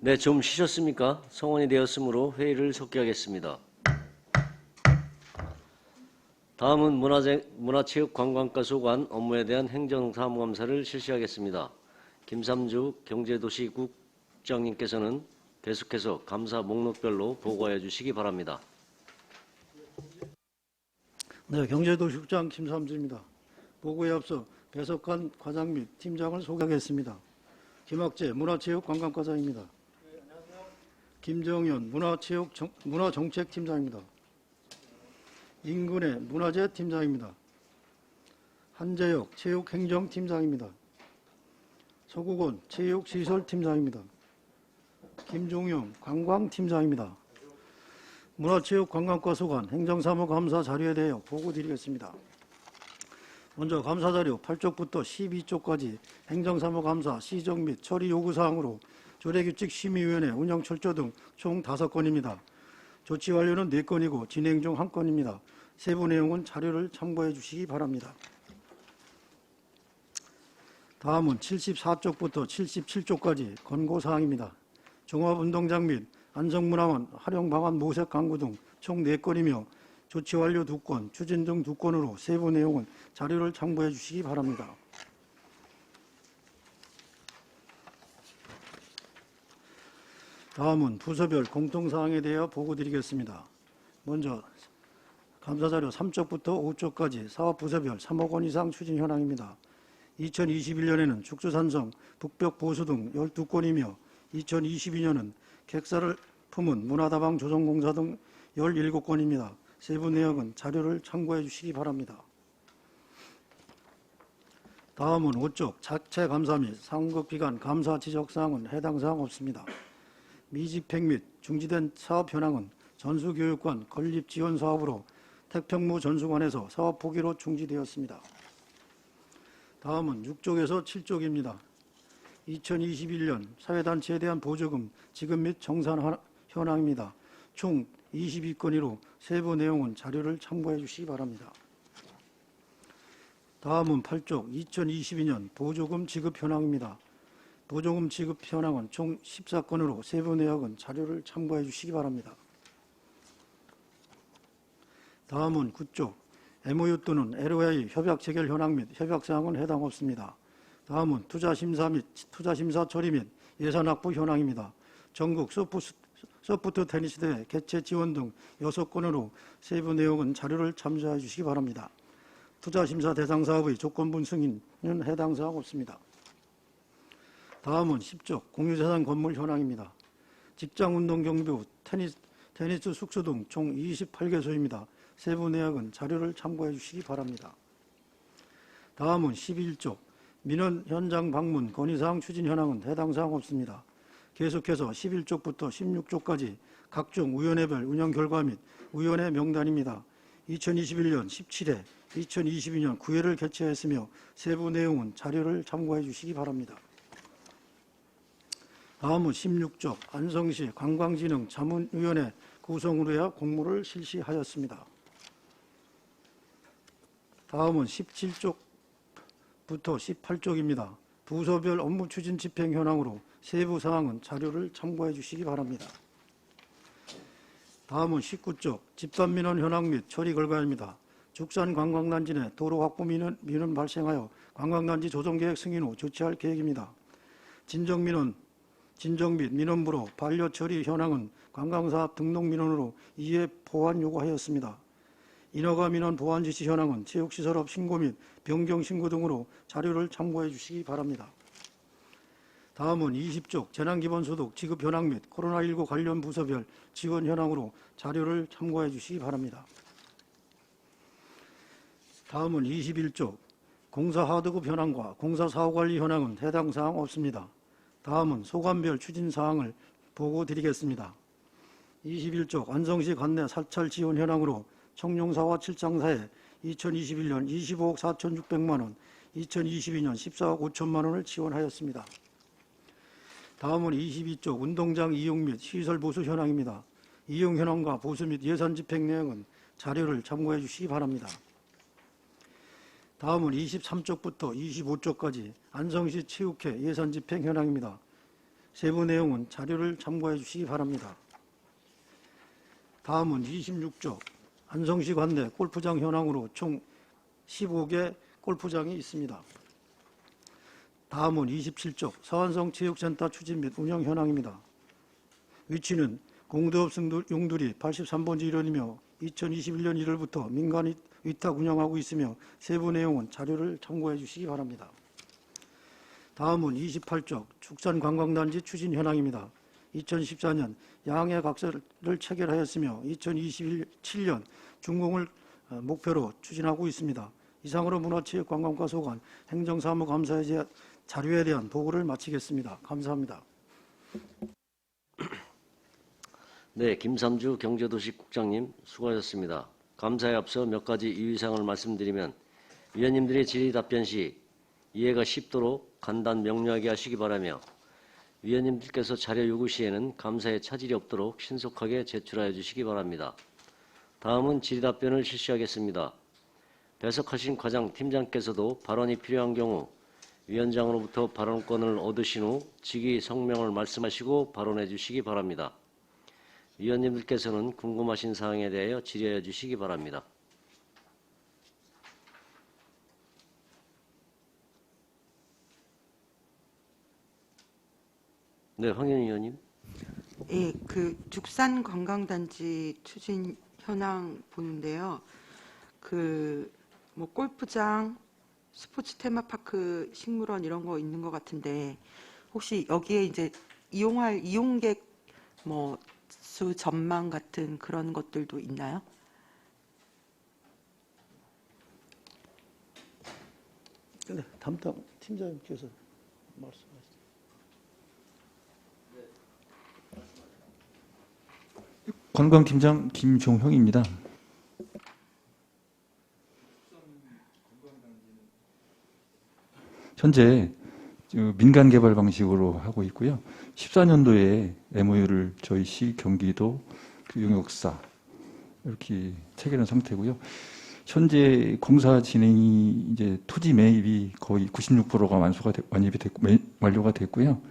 네, 좀 쉬셨습니까? 성원이 되었으므로 회의를 속기하겠습니다. 다음은 문화체육관광과 소관 업무에 대한 행정사무감사를 실시하겠습니다. 김삼주 경제도시국장님께서는 계속해서 감사 목록별로 보고해 주시기 바랍니다. 네, 경제도시국장 김삼주입니다. 보고에 앞서 배석관 과장 및 팀장을 소개하겠습니다. 김학재 문화체육관광과장입니다. 김정현 문화정책팀장입니다. 임근혜 문화재팀장입니다. 한재혁 체육행정팀장입니다. 서국원 체육시설팀장입니다. 김종영 관광팀장입니다. 문화체육관광과 소관 행정사무감사 자료에 대하여 보고드리겠습니다. 먼저 감사자료 8쪽부터 12쪽까지 행정사무감사 시정 및 처리 요구사항으로 조례규칙심의위원회 운영 철저 등 총 5건입니다. 조치 완료는 4건이고 진행 중 1건입니다. 세부 내용은 자료를 참고해 주시기 바랍니다. 다음은 74쪽부터 77쪽까지 권고사항입니다. 종합운동장 및 안성문화원 활용방안 모색 강구 등 총 4건이며 조치 완료 2건, 추진 등 2건으로 세부 내용은 자료를 참고해 주시기 바랍니다. 다음은 부서별 공통사항에 대하여 보고드리겠습니다. 먼저 감사자료 3쪽부터 5쪽까지 사업부서별 3억 원 이상 추진 현황입니다. 2021년에는 죽수산성, 북벽 보수 등 12건이며 2022년은 객사를 품은 문화다방 조성공사 등 17건입니다. 세부 내역은 자료를 참고해 주시기 바랍니다. 다음은 5쪽 자체 감사 및 상급기관 감사 지적사항은 해당 사항 없습니다. 미집행 및 중지된 사업 현황은 전수교육관 건립지원 사업으로 태평무 전수관에서 사업 포기로 중지되었습니다. 다음은 6쪽에서 7쪽입니다. 2021년 사회단체에 대한 보조금 지급 및 정산 현황입니다. 총 22건이로 세부 내용은 자료를 참고해 주시기 바랍니다. 다음은 8쪽 2022년 보조금 지급 현황입니다. 보조금 지급 현황은 총 14건으로 세부 내역은 자료를 참고해 주시기 바랍니다. 다음은 9쪽 MOU 또는 LOA 협약 체결 현황 및 협약사항은 해당 없습니다. 다음은 투자심사 및 투자심사 처리 및 예산 확보 현황입니다. 전국 소프트 테니스 대회 개최 지원 등 6건으로 세부 내용은 자료를 참조해 주시기 바랍니다. 투자심사 대상 사업의 조건부 승인은 해당 사항 없습니다. 다음은 10쪽 공유재산 건물 현황입니다. 직장운동경비부, 테니스 숙소 등 총 28개소입니다. 세부 내역은 자료를 참고해 주시기 바랍니다. 다음은 11쪽 민원 현장 방문 건의사항 추진 현황은 해당 사항 없습니다. 계속해서 11쪽부터 16쪽까지 각종 위원회별 운영 결과 및 위원회 명단입니다. 2021년 17회, 2022년 9회를 개최했으며 세부 내용은 자료를 참고해 주시기 바랍니다. 다음은 16쪽 안성시 관광진흥 자문위원회 구성으로 해야 공모를 실시하였습니다. 다음은 17쪽부터 18쪽입니다. 부서별 업무 추진 집행 현황으로 세부 사항은 자료를 참고해 주시기 바랍니다. 다음은 19쪽 집단민원 현황 및 처리 결과입니다. 죽산 관광단지 내 도로 확보 민원 발생하여 관광단지 조성계획 승인 후 조치할 계획입니다. 진정 및 민원부로 반려 처리 현황은 관광사업 등록 민원으로 이해 보완 요구하였습니다. 인허가 민원 보완 지시 현황은 체육시설업 신고 및 변경 신고 등으로 자료를 참고해 주시기 바랍니다. 다음은 20쪽 재난기본소득 지급 현황 및 코로나19 관련 부서별 지원 현황으로 자료를 참고해 주시기 바랍니다. 다음은 21쪽 공사 하드급 현황과 공사 사후관리 현황은 해당 사항 없습니다. 다음은 소관별 추진사항을 보고 드리겠습니다. 21쪽 안성시 관내 사찰 지원 현황으로 청룡사와 칠장사에 2021년 25억 4,600만 원, 2022년 14억 5천만 원을 지원하였습니다. 다음은 22쪽 운동장 이용 및 시설 보수 현황입니다. 이용 현황과 보수 및 예산 집행 내용은 자료를 참고해 주시기 바랍니다. 다음은 23쪽부터 25쪽까지 안성시 체육회 예산 집행 현황입니다. 세부 내용은 자료를 참고해 주시기 바랍니다. 다음은 26조 안성시 관내 골프장 현황으로 총 15개 골프장이 있습니다. 다음은 27조 서안성 체육센터 추진 및 운영 현황입니다. 위치는 공대업 용두리 83번지 1원이며 2021년 1월부터 민간 위탁 운영하고 있으며 세부 내용은 자료를 참고해 주시기 바랍니다. 다음은 28조 축산관광단지 추진 현황입니다. 2014년 양해 각서를 체결하였으며 2027년 준공을 목표로 추진하고 있습니다. 이상으로 문화체육관광과 소관 행정사무감사의 자료에 대한 보고를 마치겠습니다. 감사합니다. 네, 김삼주 경제도시국장님 수고하셨습니다. 감사에 앞서 몇 가지 이유사항을 말씀드리면 위원님들의 질의 답변 시 이해가 쉽도록 간단 명료하게 하시기 바라며 위원님들께서 자료 요구 시에는 감사에 차질이 없도록 신속하게 제출하여 주시기 바랍니다. 다음은 질의 답변을 실시하겠습니다. 배석하신 과장 팀장께서도 발언이 필요한 경우 위원장으로부터 발언권을 얻으신 후 직위 성명을 말씀하시고 발언해 주시기 바랍니다. 위원님들께서는 궁금하신 사항에 대하여 질의해 주시기 바랍니다. 네, 황현희 의원님. 예, 그 축산관광단지 추진 현황 보는데요. 뭐 골프장, 스포츠 테마파크, 식물원 이런 거 있는 것 같은데 혹시 여기에 이제 이용할 이용객 뭐 수 전망 같은 그런 것들도 있나요? 네, 담당 팀장님께서 말씀하시죠. 관광팀장 김종형입니다. 현재 민간 개발 방식으로 하고 있고요. 14년도에 MOU를 저희 시, 경기도, 용역사 이렇게 체결한 상태고요. 현재 공사 진행이 이제 토지 매입이 거의 96%가 완료가 됐고요.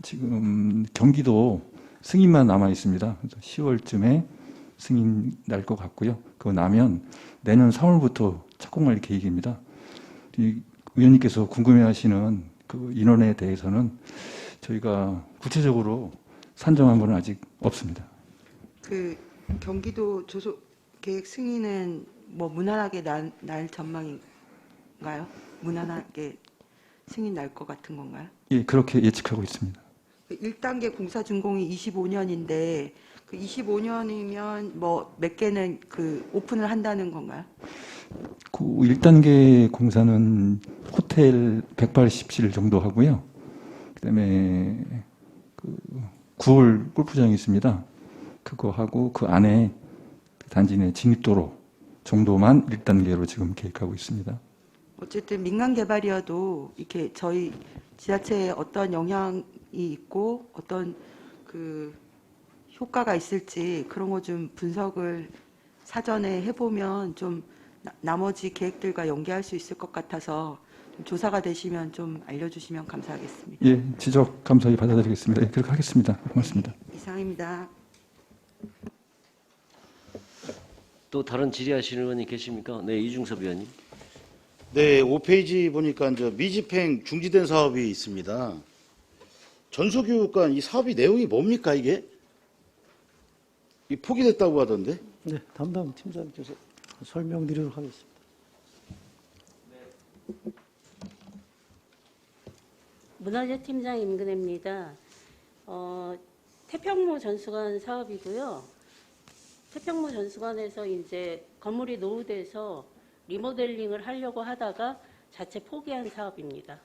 지금 경기도 승인만 남아 있습니다. 10월쯤에 승인 날 것 같고요. 그거 나면 내년 3월부터 착공할 계획입니다. 의원님께서 궁금해하시는 그 인원에 대해서는 저희가 구체적으로 산정한 건 아직 없습니다. 그 경기도 조속 계획 승인은 뭐 무난하게 날 전망인가요? 무난하게 승인 날 것 같은 건가요? 예, 그렇게 예측하고 있습니다. 1단계 공사 준공이 25년인데 그 25년이면 뭐 몇 개는 그 오픈을 한다는 건가요? 그 1단계 공사는 호텔 180실 정도 하고요. 그다음에 그 9월 골프장이 있습니다. 그거 하고 그 안에 단지 내 진입도로 정도만 1단계로 지금 계획하고 있습니다. 어쨌든 민간 개발이어도 이렇게 저희 지자체에 어떤 영향이 있고 어떤 그 효과가 있을지 그런 거 좀 분석을 사전에 해보면 좀 나머지 계획들과 연계할 수 있을 것 같아서 좀 조사가 되시면 좀 알려주시면 감사하겠습니다. 예, 지적 감사히 받아들이겠습니다. 예, 그렇게 하겠습니다. 고맙습니다. 이상입니다. 또 다른 질의하시는 의원이 계십니까? 네, 이중섭 의원님. 네, 5페이지 보니까 미집행 중지된 사업이 있습니다. 전수교육관 이 사업이 내용이 뭡니까 이게? 이 포기됐다고 하던데? 네, 담당 팀장님께서 설명드리도록 하겠습니다. 문화재팀장 임근혜입니다. 태평로 전수관 사업이고요. 태평로 전수관에서 이제 건물이 노후돼서 리모델링을 하려고 하다가 자체 포기한 사업입니다.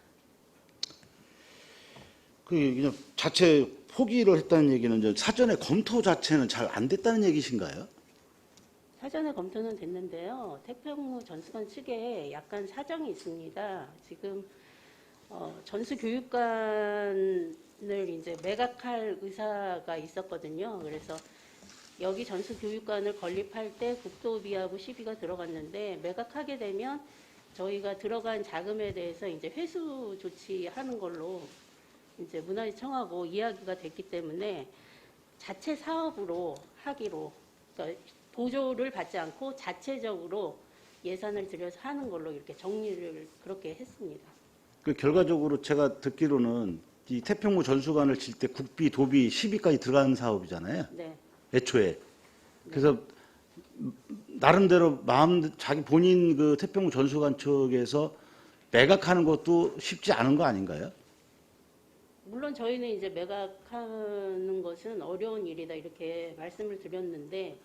그냥 자체 포기를 했다는 얘기는 이제 사전에 검토 자체는 잘 안 됐다는 얘기신가요? 사전에 검토는 됐는데요. 태평로 전수관 측에 약간 사정이 있습니다. 지금 전수교육관을 이제 매각할 의사가 있었거든요. 그래서 여기 전수교육관을 건립할 때 국토비하고 시비가 들어갔는데 매각하게 되면 저희가 들어간 자금에 대해서 이제 회수 조치하는 걸로 이제 문화유청하고 이야기가 됐기 때문에 자체 사업으로 하기로, 그러니까 보조를 받지 않고 자체적으로 예산을 들여서 하는 걸로 이렇게 정리를 그렇게 했습니다. 그 결과적으로 제가 듣기로는 이 태평무 전수관을 질 때 국비, 도비, 시비까지 들어가는 사업이잖아요. 네. 애초에. 그래서 나름대로 자기 본인 그 태평무 전수관 측에서 매각하는 것도 쉽지 않은 거 아닌가요? 물론 저희는 이제 매각하는 것은 어려운 일이다 이렇게 말씀을 드렸는데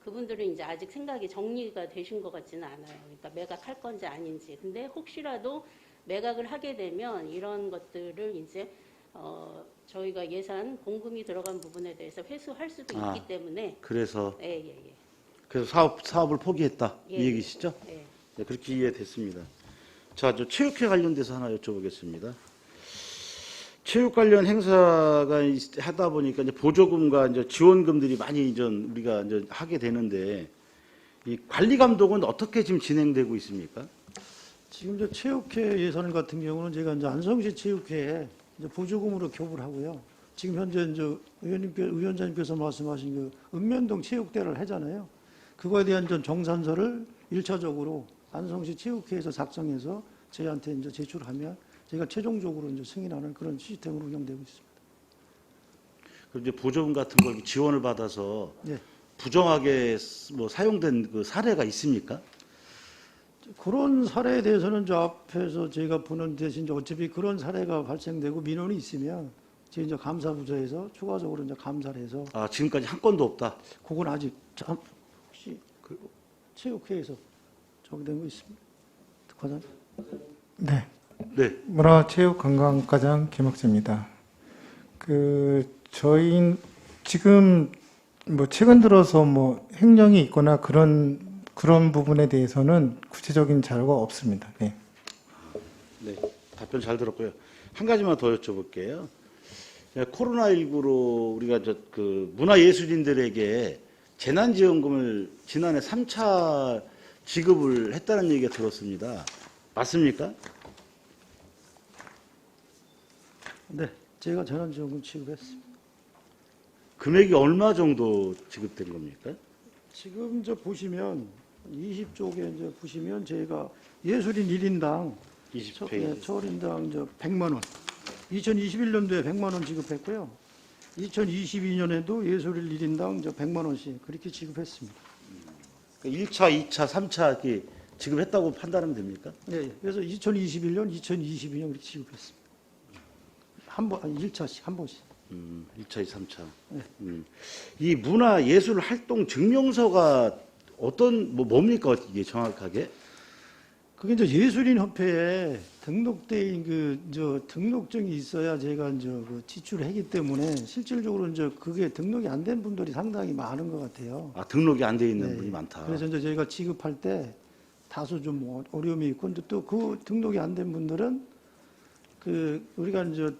그분들은 이제 아직 생각이 정리가 되신 것 같지는 않아요. 그러니까 매각할 건지 아닌지. 근데 혹시라도 매각을 하게 되면 이런 것들을 이제 저희가 예산 공금이 들어간 부분에 대해서 회수할 수도 아. 있기 때문에 그래서 예. 사업을 포기했다 예, 이 얘기시죠? 예. 네, 그렇게 이해됐습니다. 자, 저 체육회 관련돼서 하나 여쭤보겠습니다. 체육 관련 행사가 하다 보니까 이제 보조금과 이제 지원금들이 많이 우리가 이제 하게 되는데 이 관리 감독은 어떻게 지금 진행되고 있습니까? 지금 저 체육회 예산 같은 경우는 제가 이제 안성시 체육회에 이제 보조금으로 교부를 하고요. 지금 현재 이제 위원장님께서 말씀하신 그 읍면동 체육대를 하잖아요. 그거에 대한 전 정산서를 1차적으로 안성시 체육회에서 작성해서 저희한테 이제 제출하면 저희가 최종적으로 이제 승인하는 그런 시스템으로 운영되고 있습니다. 그럼 이제 보조금 같은 걸 지원을 받아서 네. 부정하게 뭐 사용된 그 사례가 있습니까? 그런 사례에 대해서는 저 앞에서 저희가 보는 대신 이제 어차피 그런 사례가 발생되고 민원이 있으면 저희 이제 감사부서에서 추가적으로 이제 감사를 해서 아, 지금까지 한 건도 없다. 그건 아직 혹시 그 체육회에서 저기 된 거 있습니다. 과장. 네, 네. 문화체육관광과장 김학재입니다. 저희 지금 뭐 최근 들어서 뭐 횡령이 있거나 그런 부분에 대해서는 구체적인 자료가 없습니다. 네. 네, 답변 잘 들었고요. 한 가지만 더 여쭤볼게요. 코로나19로 우리가 그 문화예술인들에게 재난지원금을 지난해 3차 지급을 했다는 얘기가 들었습니다. 맞습니까? 네, 제가 재난지원금 지급했습니다. 금액이 얼마 정도 지급된 겁니까? 지금 저 보시면 20쪽에 이제 보시면 저희가 예술인 1인당 20페이지. 초월인당 저 100만 원. 2021년도에 100만 원 지급했고요. 2022년에도 예술인 1인당 저 100만 원씩 그렇게 지급했습니다. 1차, 2차, 3차 이렇게 지급했다고 판단하면 됩니까? 네, 그래서 2021년, 2022년 그렇게 지급했습니다. 한 번, 1차씩 한 번씩. 1차, 2, 3차. 네. 이 문화예술 활동 증명서가 뭡니까 이게 정확하게? 그게 이제 예술인 협회에 등록된 등록증이 있어야 제가 그 지출을 하기 때문에 실질적으로 이제 그게 등록이 안 된 분들이 상당히 많은 것 같아요. 아, 등록이 안 돼 있는 네. 분이 많다. 그래서 이제 저희가 지급할 때 다소 좀 어려움이 있고, 근데 또 그 등록이 안 된 분들은 우리가 이제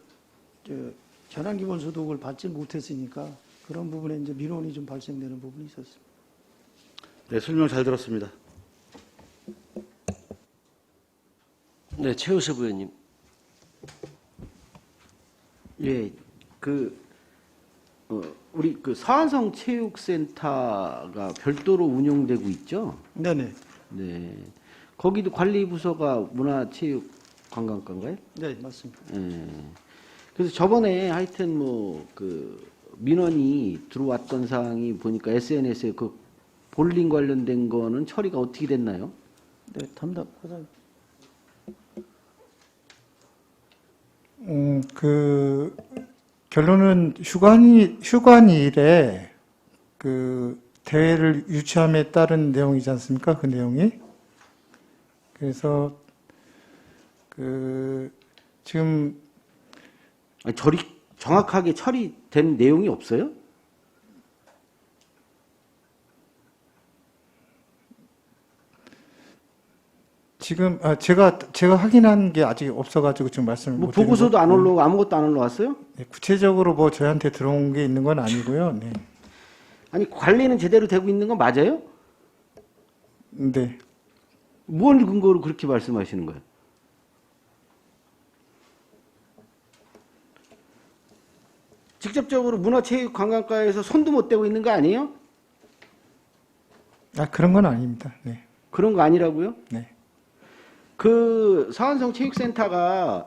재난기본소득을 받지 못했으니까 그런 부분에 이제 민원이 좀 발생되는 부분이 있었습니다. 네, 설명 잘 들었습니다. 네, 최우섭 의원님. 예, 우리 서안성 체육센터가 별도로 운영되고 있죠? 네네. 네. 거기도 관리부서가 문화체육관광과인가요? 네, 맞습니다. 예. 그래서 저번에 하여튼 민원이 들어왔던 사항이 보니까 SNS에 볼링 관련된 거는 처리가 어떻게 됐나요? 네, 담당 과장. 결론은 휴관일에 대회를 유치함에 따른 내용이지 않습니까? 그 내용이. 그래서 지금 아니, 정확하게 처리된 내용이 없어요? 지금 제가 확인한 게 아직 없어가지고 지금 말씀을 못 드리는 보고서도 안 거고요. 올라오고 아무것도 안 올라왔어요? 네, 구체적으로 저희한테 들어온 게 있는 건 아니고요. 네. 아니 관리는 제대로 되고 있는 건 맞아요? 네. 뭘 근거로 그렇게 말씀하시는 거예요? 직접적으로 문화체육관광과에서 손도 못 대고 있는 거 아니에요? 아, 그런 건 아닙니다. 네. 그런 거 아니라고요? 네. 그 서안성 체육센터가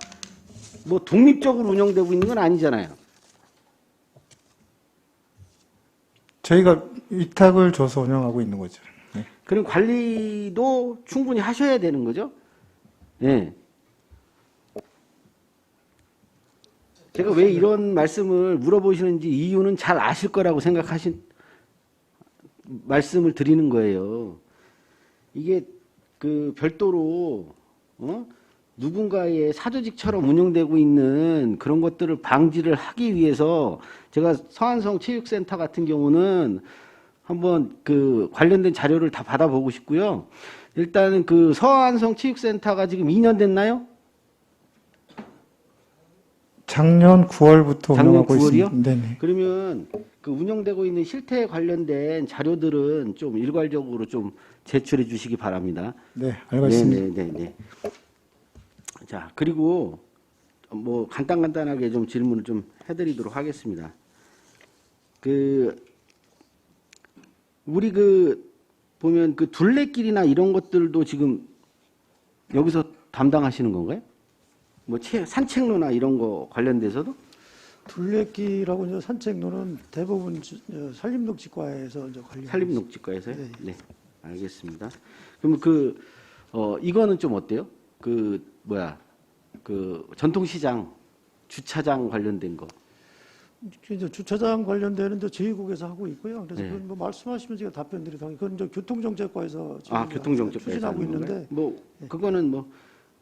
뭐 독립적으로 운영되고 있는 건 아니잖아요. 저희가 위탁을 줘서 운영하고 있는 거죠. 네. 그럼 관리도 충분히 하셔야 되는 거죠? 네. 제가 왜 이런 말씀을 물어보시는지 이유는 잘 아실 거라고 말씀을 드리는 거예요. 이게 그 별도로 누군가의 사조직처럼 운영되고 있는 그런 것들을 방지를 하기 위해서 제가 서안성 체육센터 같은 경우는 한번 그 관련된 자료를 다 받아보고 싶고요. 일단은 그 서안성 체육센터가 지금 2년 됐나요? 작년 9월부터 작년 운영하고 9월이요? 있습니다. 네네. 그러면 그 운영되고 있는 실태에 관련된 자료들은 좀 일괄적으로 좀 제출해 주시기 바랍니다. 네, 알겠습니다. 네네네. 자, 그리고 뭐 간단하게 좀 질문을 좀 해드리도록 하겠습니다. 우리 보면 그 둘레길이나 이런 것들도 지금 여기서 담당하시는 건가요? 뭐 산책로나 이런 거 관련돼서도? 둘레길하고 이제 산책로는 대부분 산림녹지과에서 이제 관리. 산림녹지과에서요? 네. 네, 알겠습니다. 그러면 이거는 좀 어때요? 전통시장 주차장 관련된 거. 이제 주차장 관련되는 이제 제2국에서 하고 있고요. 그래서 네. 그건 뭐 말씀하시면 제가 답변드리도록 하겠습니다. 그건 이제 교통정책과에서 지금 교통정책과에서 추진하고 하는 있는데. 건가요? 뭐 그거는 뭐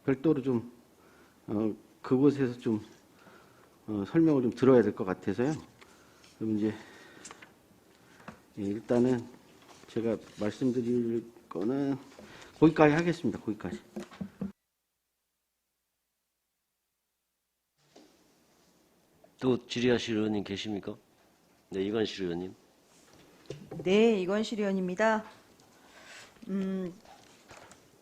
별도로 좀 그곳에서 좀 설명을 좀 들어야 될 것 같아서요. 그럼 이제 일단은 제가 말씀드릴 거는 거기까지 하겠습니다. 거기까지. 또 질의하실 의원님 계십니까? 네, 이관실 의원님. 네, 이관실 의원입니다.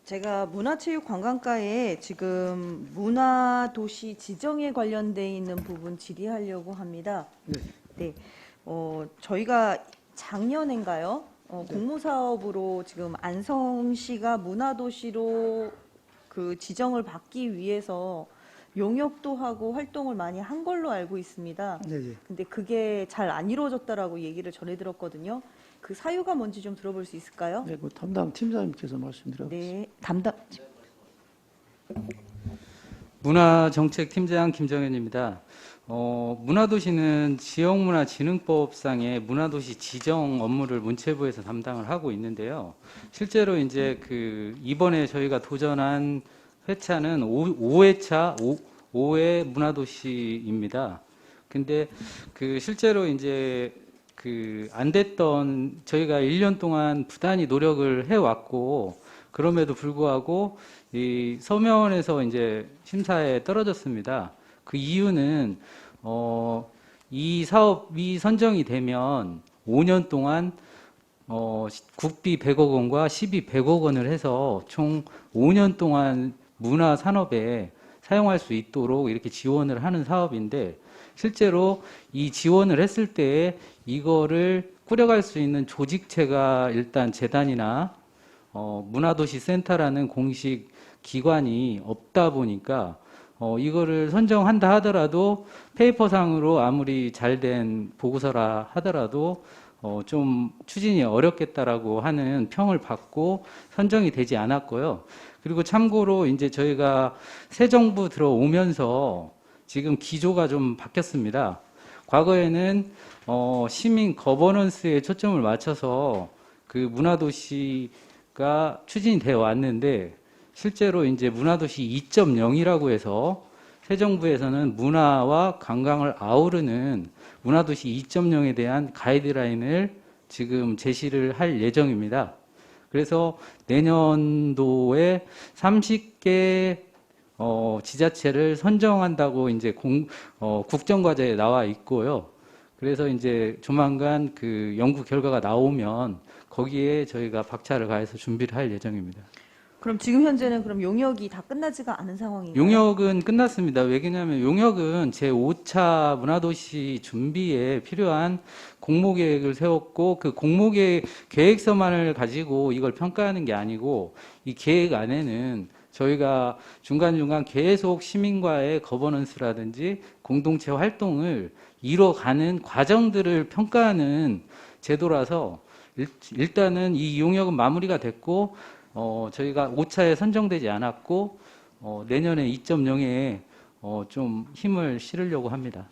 제가 문화체육관광과에 지금 문화도시 지정에 관련돼 있는 부분 질의하려고 합니다. 네. 저희가 작년인가요? 공모사업으로 지금 안성시가 문화도시로 그 지정을 받기 위해서 용역도 하고 활동을 많이 한 걸로 알고 있습니다. 네. 근데 그게 잘 안 이루어졌다라고 얘기를 전해 들었거든요. 그 사유가 뭔지 좀 들어볼 수 있을까요? 네, 그 담당 팀장님께서 말씀드려보겠습니다. 네, 담당. 문화정책팀장 김정현입니다. 문화도시는 지역문화진흥법상의 문화도시 지정 업무를 문체부에서 담당을 하고 있는데요. 실제로 이제 이번에 저희가 도전한 회차는 5회차 5회 문화도시입니다. 근데 실제로 이제 안 됐던 저희가 1년 동안 부단히 노력을 해왔고 그럼에도 불구하고 이 서면에서 이제 심사에 떨어졌습니다. 그 이유는 이 사업이 선정이 되면 5년 동안 국비 100억 원과 시비 100억 원을 해서 총 5년 동안 문화 산업에 사용할 수 있도록 이렇게 지원을 하는 사업인데 실제로 이 지원을 했을 때 이거를 꾸려갈 수 있는 조직체가 일단 재단이나 문화도시 센터라는 공식 기관이 없다 보니까 이거를 선정한다 하더라도 페이퍼상으로 아무리 잘된 보고서라 하더라도 좀 추진이 어렵겠다라고 하는 평을 받고 선정이 되지 않았고요. 그리고 참고로 이제 저희가 새 정부 들어오면서 지금 기조가 좀 바뀌었습니다. 과거에는 시민 거버넌스에 초점을 맞춰서 그 문화도시가 추진이 되어 왔는데 실제로 이제 문화도시 2.0이라고 해서 새 정부에서는 문화와 관광을 아우르는 문화도시 2.0에 대한 가이드라인을 지금 제시를 할 예정입니다. 그래서 내년도에 30개 지자체를 선정한다고 이제 국정과제에 나와 있고요. 그래서 이제 조만간 연구 결과가 나오면 거기에 저희가 박차를 가해서 준비를 할 예정입니다. 그럼 지금 현재는 그럼 용역이 다 끝나지가 않은 상황인가요? 용역은 끝났습니다. 왜냐하면 용역은 제5차 문화도시 준비에 필요한 공모계획을 세웠고 그 공모계획 계획서만을 가지고 이걸 평가하는 게 아니고 이 계획 안에는 저희가 중간중간 계속 시민과의 거버넌스라든지 공동체 활동을 이뤄가는 과정들을 평가하는 제도라서 일단은 이 용역은 마무리가 됐고 저희가 5차에 선정되지 않았고 내년에 2.0에 좀 힘을 실으려고 합니다.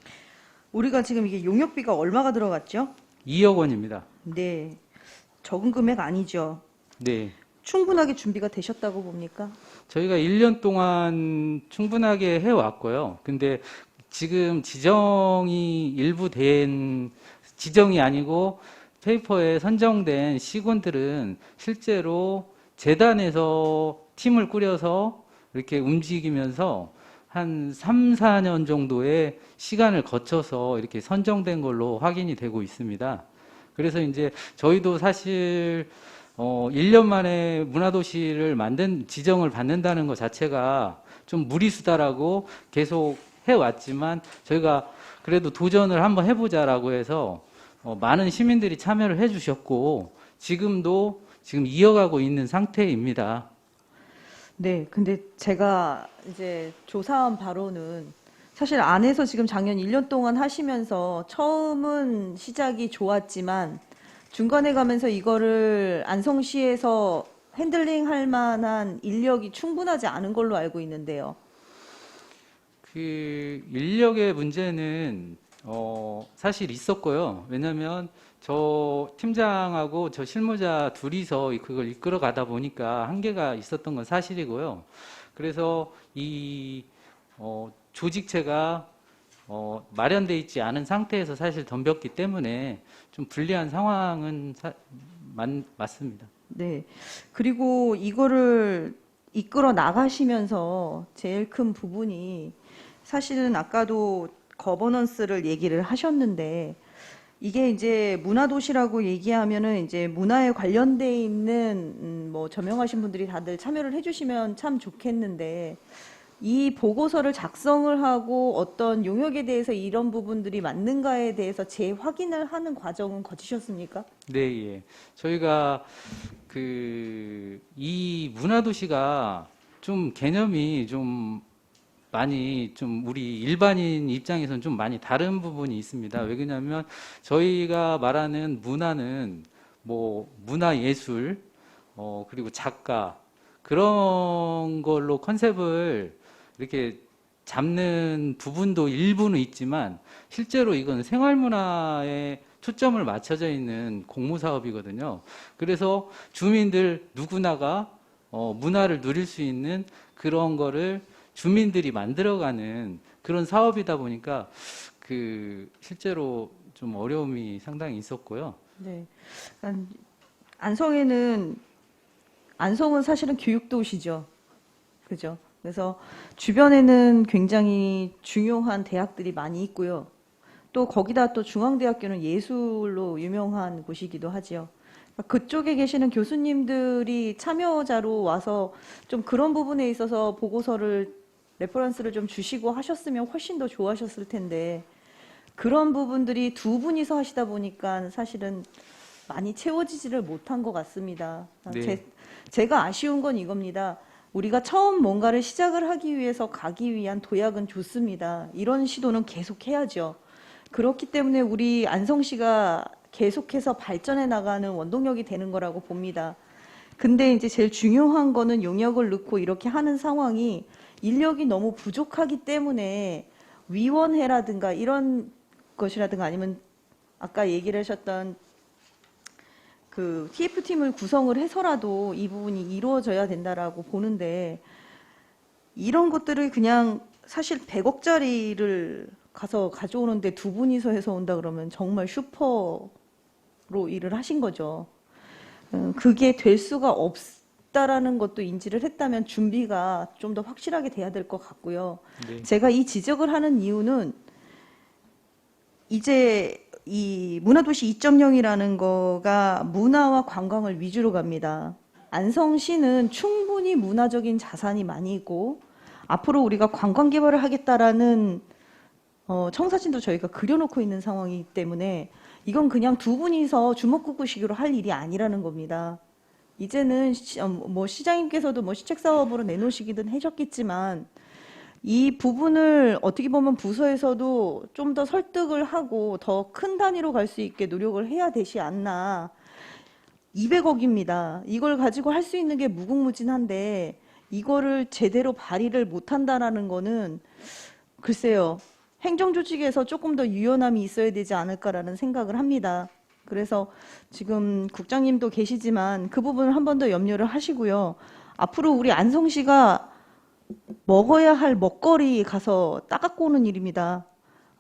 우리가 지금 이게 용역비가 얼마가 들어갔죠? 2억 원입니다. 네. 적은 금액 아니죠. 네. 충분하게 준비가 되셨다고 봅니까? 저희가 1년 동안 충분하게 해왔고요. 근데 지금 지정이 일부 된 지정이 아니고 페이퍼에 선정된 시군들은 실제로 재단에서 팀을 꾸려서 이렇게 움직이면서 한 3, 4년 정도의 시간을 거쳐서 이렇게 선정된 걸로 확인이 되고 있습니다. 그래서 이제 저희도 사실 1년 만에 문화도시를 지정을 받는다는 것 자체가 좀 무리수다라고 계속 해왔지만 저희가 그래도 도전을 한번 해보자라고 해서 많은 시민들이 참여를 해주셨고 지금 이어가고 있는 상태입니다. 네. 근데 제가 이제 조사한 바로는 사실 안에서 지금 작년 1년 동안 하시면서 처음은 시작이 좋았지만 중간에 가면서 이거를 안성시에서 핸들링 할 만한 인력이 충분하지 않은 걸로 알고 있는데요. 그 인력의 문제는 사실 있었고요. 왜냐하면 저 팀장하고 저 실무자 둘이서 그걸 이끌어 가다 보니까 한계가 있었던 건 사실이고요. 그래서 이 조직체가 마련돼 있지 않은 상태에서 사실 덤볐기 때문에 좀 불리한 상황은 맞습니다. 네. 그리고 이거를 이끌어 나가시면서 제일 큰 부분이 사실은 아까도 거버넌스를 얘기를 하셨는데 이게 이제 문화도시라고 얘기하면은 이제 문화에 관련돼 있는 뭐 저명하신 분들이 다들 참여를 해주시면 참 좋겠는데 이 보고서를 작성을 하고 어떤 용역에 대해서 이런 부분들이 맞는가에 대해서 재확인을 하는 과정은 거치셨습니까? 네, 예. 저희가 이 문화도시가 좀 개념이 좀 많이 우리 일반인 입장에서는 좀 많이 다른 부분이 있습니다. 왜냐하면 저희가 말하는 문화는 뭐 문화예술, 그리고 작가 그런 걸로 컨셉을 이렇게 잡는 부분도 일부는 있지만 실제로 이건 생활문화에 초점을 맞춰져 있는 공모사업이거든요. 그래서 주민들 누구나가 문화를 누릴 수 있는 그런 거를 주민들이 만들어가는 그런 사업이다 보니까 실제로 좀 어려움이 상당히 있었고요. 네. 안성은 사실은 교육도시죠. 그죠? 그래서 주변에는 굉장히 중요한 대학들이 많이 있고요. 또 거기다 또 중앙대학교는 예술로 유명한 곳이기도 하지요. 그쪽에 계시는 교수님들이 참여자로 와서 좀 그런 부분에 있어서 보고서를 레퍼런스를 좀 주시고 하셨으면 훨씬 더 좋아하셨을 텐데 그런 부분들이 두 분이서 하시다 보니까 사실은 많이 채워지지를 못한 것 같습니다. 네. 제가 아쉬운 건 이겁니다. 우리가 처음 뭔가를 시작을 하기 위해서 가기 위한 도약은 좋습니다. 이런 시도는 계속 해야죠. 그렇기 때문에 우리 안성시가 계속해서 발전해 나가는 원동력이 되는 거라고 봅니다. 근데 이제 제일 중요한 거는 용역을 넣고 이렇게 하는 상황이 인력이 너무 부족하기 때문에 위원회라든가 이런 것이라든가 아니면 아까 얘기를 하셨던 그 TF팀을 구성을 해서라도 이 부분이 이루어져야 된다라고 보는데 이런 것들을 그냥 사실 100억짜리를 가서 가져오는데 두 분이서 해서 온다 그러면 정말 슈퍼로 일을 하신 거죠. 그게 될 수가 없다라는 것도 인지를 했다면 준비가 좀 더 확실하게 돼야 될 것 같고요. 네. 제가 이 지적을 하는 이유는 이제 이 문화도시 2.0이라는 거가 문화와 관광을 위주로 갑니다. 안성시는 충분히 문화적인 자산이 많이 있고 앞으로 우리가 관광 개발을 하겠다라는 청사진도 저희가 그려놓고 있는 상황이기 때문에 이건 그냥 두 분이서 주먹구구식으로 할 일이 아니라는 겁니다. 이제는 시장님께서도 시책 사업으로 내놓으시기든 하셨겠지만 이 부분을 어떻게 보면 부서에서도 좀 더 설득을 하고 더 큰 단위로 갈 수 있게 노력을 해야 되지 않나. 200억입니다. 이걸 가지고 할 수 있는 게 무궁무진한데 이거를 제대로 발휘를 못한다라는 거는 글쎄요. 행정조직에서 조금 더 유연함이 있어야 되지 않을까라는 생각을 합니다. 그래서 지금 국장님도 계시지만 그 부분을 한 번 더 염려를 하시고요. 앞으로 우리 안성시가 먹어야 할 먹거리 가서 따갖고 오는 일입니다.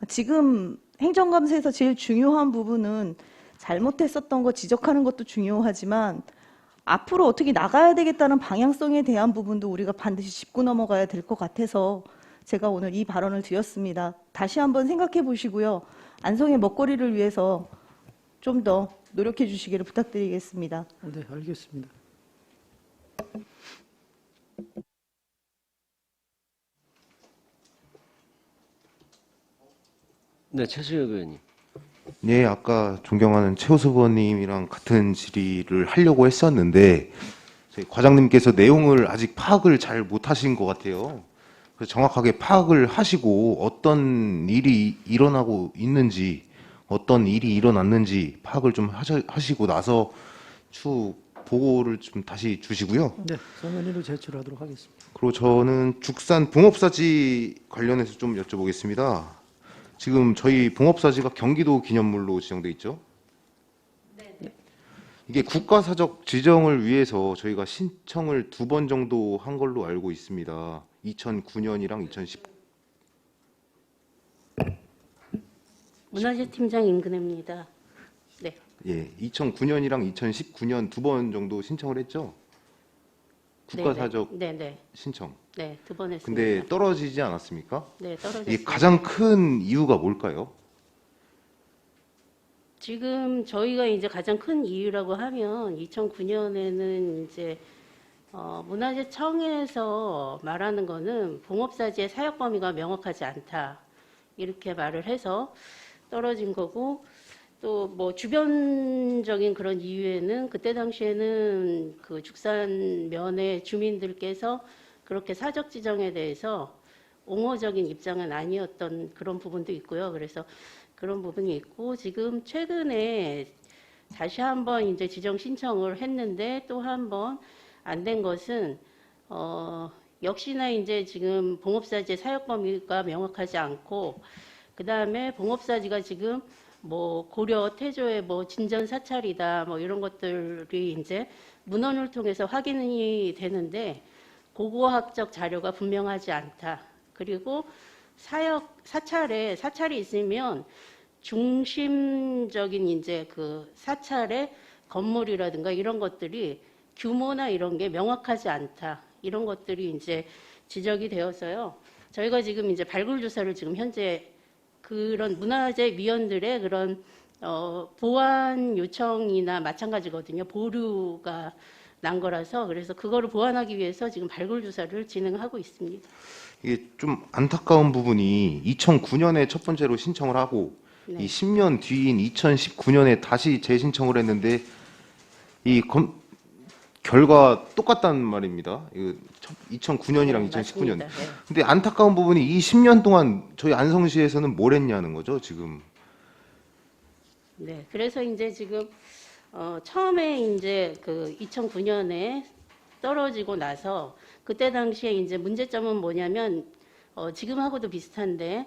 지금 행정감사에서 제일 중요한 부분은 잘못했었던 거 지적하는 것도 중요하지만 앞으로 어떻게 나가야 되겠다는 방향성에 대한 부분도 우리가 반드시 짚고 넘어가야 될 것 같아서 제가 오늘 이 발언을 드렸습니다. 다시 한번 생각해 보시고요. 안성의 먹거리를 위해서 좀 더 노력해 주시기를 부탁드리겠습니다. 네, 알겠습니다. 네, 최수혁 의원님. 네, 아까 존경하는 최호섭 의원님이랑 같은 질의를 하려고 했었는데 저희 과장님께서 내용을 아직 파악을 잘 못하신 것 같아요. 그래서 정확하게 파악을 하시고 어떤 일이 일어나고 있는지 어떤 일이 일어났는지 파악을 좀 하시고 나서 추후 보고를 좀 다시 주시고요. 네, 서면으로 제출하도록 하겠습니다. 그리고 저는 죽산 붕업사지 관련해서 좀 여쭤보겠습니다. 지금 저희 붕업사지가 경기도 기념물로 지정돼 있죠? 네. 이게 국가사적 지정을 위해서 저희가 신청을 2번 정도 한 걸로 알고 있습니다. 2009년이랑 2010. 문화재팀장 임근혜입니다. 네. 예, 2009년이랑 2019년 2번 정도 신청을 했죠? 국가사적 네네. 신청. 네, 2번 했습니다. 근데 떨어지지 않았습니까? 네, 떨어졌습니다. 이게 가장 큰 이유가 뭘까요? 지금 저희가 이제 가장 큰 이유라고 하면 2009년에는 이제 문화재청에서 말하는 거는 봉업사지의 사역 범위가 명확하지 않다 이렇게 말을 해서 떨어진 거고 또 뭐 주변적인 그런 이유에는 그때 당시에는 그 죽산면의 주민들께서 그렇게 사적 지정에 대해서 옹호적인 입장은 아니었던 그런 부분도 있고요. 그래서 그런 부분이 있고 지금 최근에 다시 한번 이제 지정 신청을 했는데 또 한번 안 된 것은 역시나 이제 지금 봉업사지의 사역 범위가 명확하지 않고 그 다음에 봉업사지가 지금 뭐 고려 태조의 뭐 진전 사찰이다 뭐 이런 것들이 이제 문헌을 통해서 확인이 되는데 고고학적 자료가 분명하지 않다. 그리고 사찰이 있으면 중심적인 이제 그 사찰의 건물이라든가 이런 것들이 규모나 이런 게 명확하지 않다. 이런 것들이 이제 지적이 되어서요. 저희가 지금 이제 발굴 조사를 지금 현재 그런 문화재 위원들의 그런 보완 요청이나 마찬가지거든요. 보류가 난 거라서 그래서 그거를 보완하기 위해서 지금 발굴 조사를 진행하고 있습니다. 이게 좀 안타까운 부분이 2009년에 첫 번째로 신청을 하고 네. 이 10년 뒤인 2019년에 다시 재신청을 했는데 이 결과 똑같단 말입니다. 2009년이랑 2019년. 맞습니다. 네. 근데 안타까운 부분이 이 10년 동안 저희 안성시에서는 뭘 했냐는 거죠, 지금. 네, 그래서 이제 지금 처음에 이제 그 2009년에 떨어지고 나서 그때 당시에 이제 문제점은 뭐냐면 지금하고도 비슷한데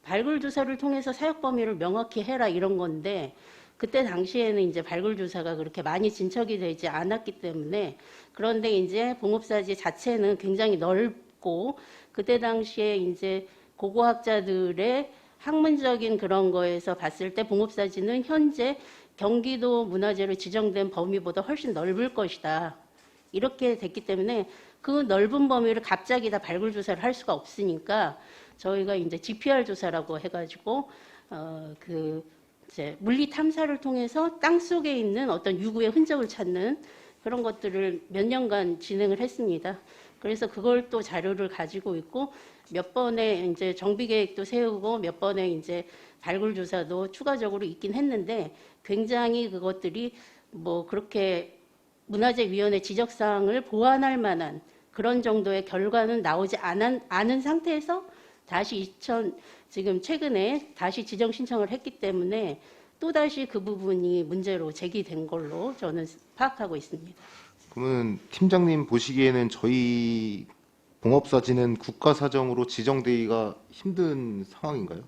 발굴 조사를 통해서 사역 범위를 명확히 해라 이런 건데 그때 당시에는 이제 발굴 조사가 그렇게 많이 진척이 되지 않았기 때문에 그런데 이제 봉업사지 자체는 굉장히 넓고 그때 당시에 이제 고고학자들의 학문적인 그런 거에서 봤을 때 봉업사지는 현재 경기도 문화재로 지정된 범위보다 훨씬 넓을 것이다. 이렇게 됐기 때문에 그 넓은 범위를 갑자기 다 발굴 조사를 할 수가 없으니까 저희가 이제 GPR 조사라고 해가지고 이제 물리 탐사를 통해서 땅 속에 있는 어떤 유구의 흔적을 찾는 그런 것들을 몇 년간 진행을 했습니다. 그래서 그걸 또 자료를 가지고 있고 몇 번의 이제 정비 계획도 세우고 몇 번의 이제 발굴 조사도 추가적으로 있긴 했는데 굉장히 그것들이 뭐 그렇게 문화재위원회 지적사항을 보완할 만한 그런 정도의 결과는 나오지 않은 상태에서 다시 지금 최근에 다시 지정 신청을 했기 때문에 또다시 그 부분이 문제로 제기된 걸로 저는 파악하고 있습니다. 그러면 팀장님 보시기에는 저희 봉업사지는 국가 사정으로 지정되기가 힘든 상황인가요?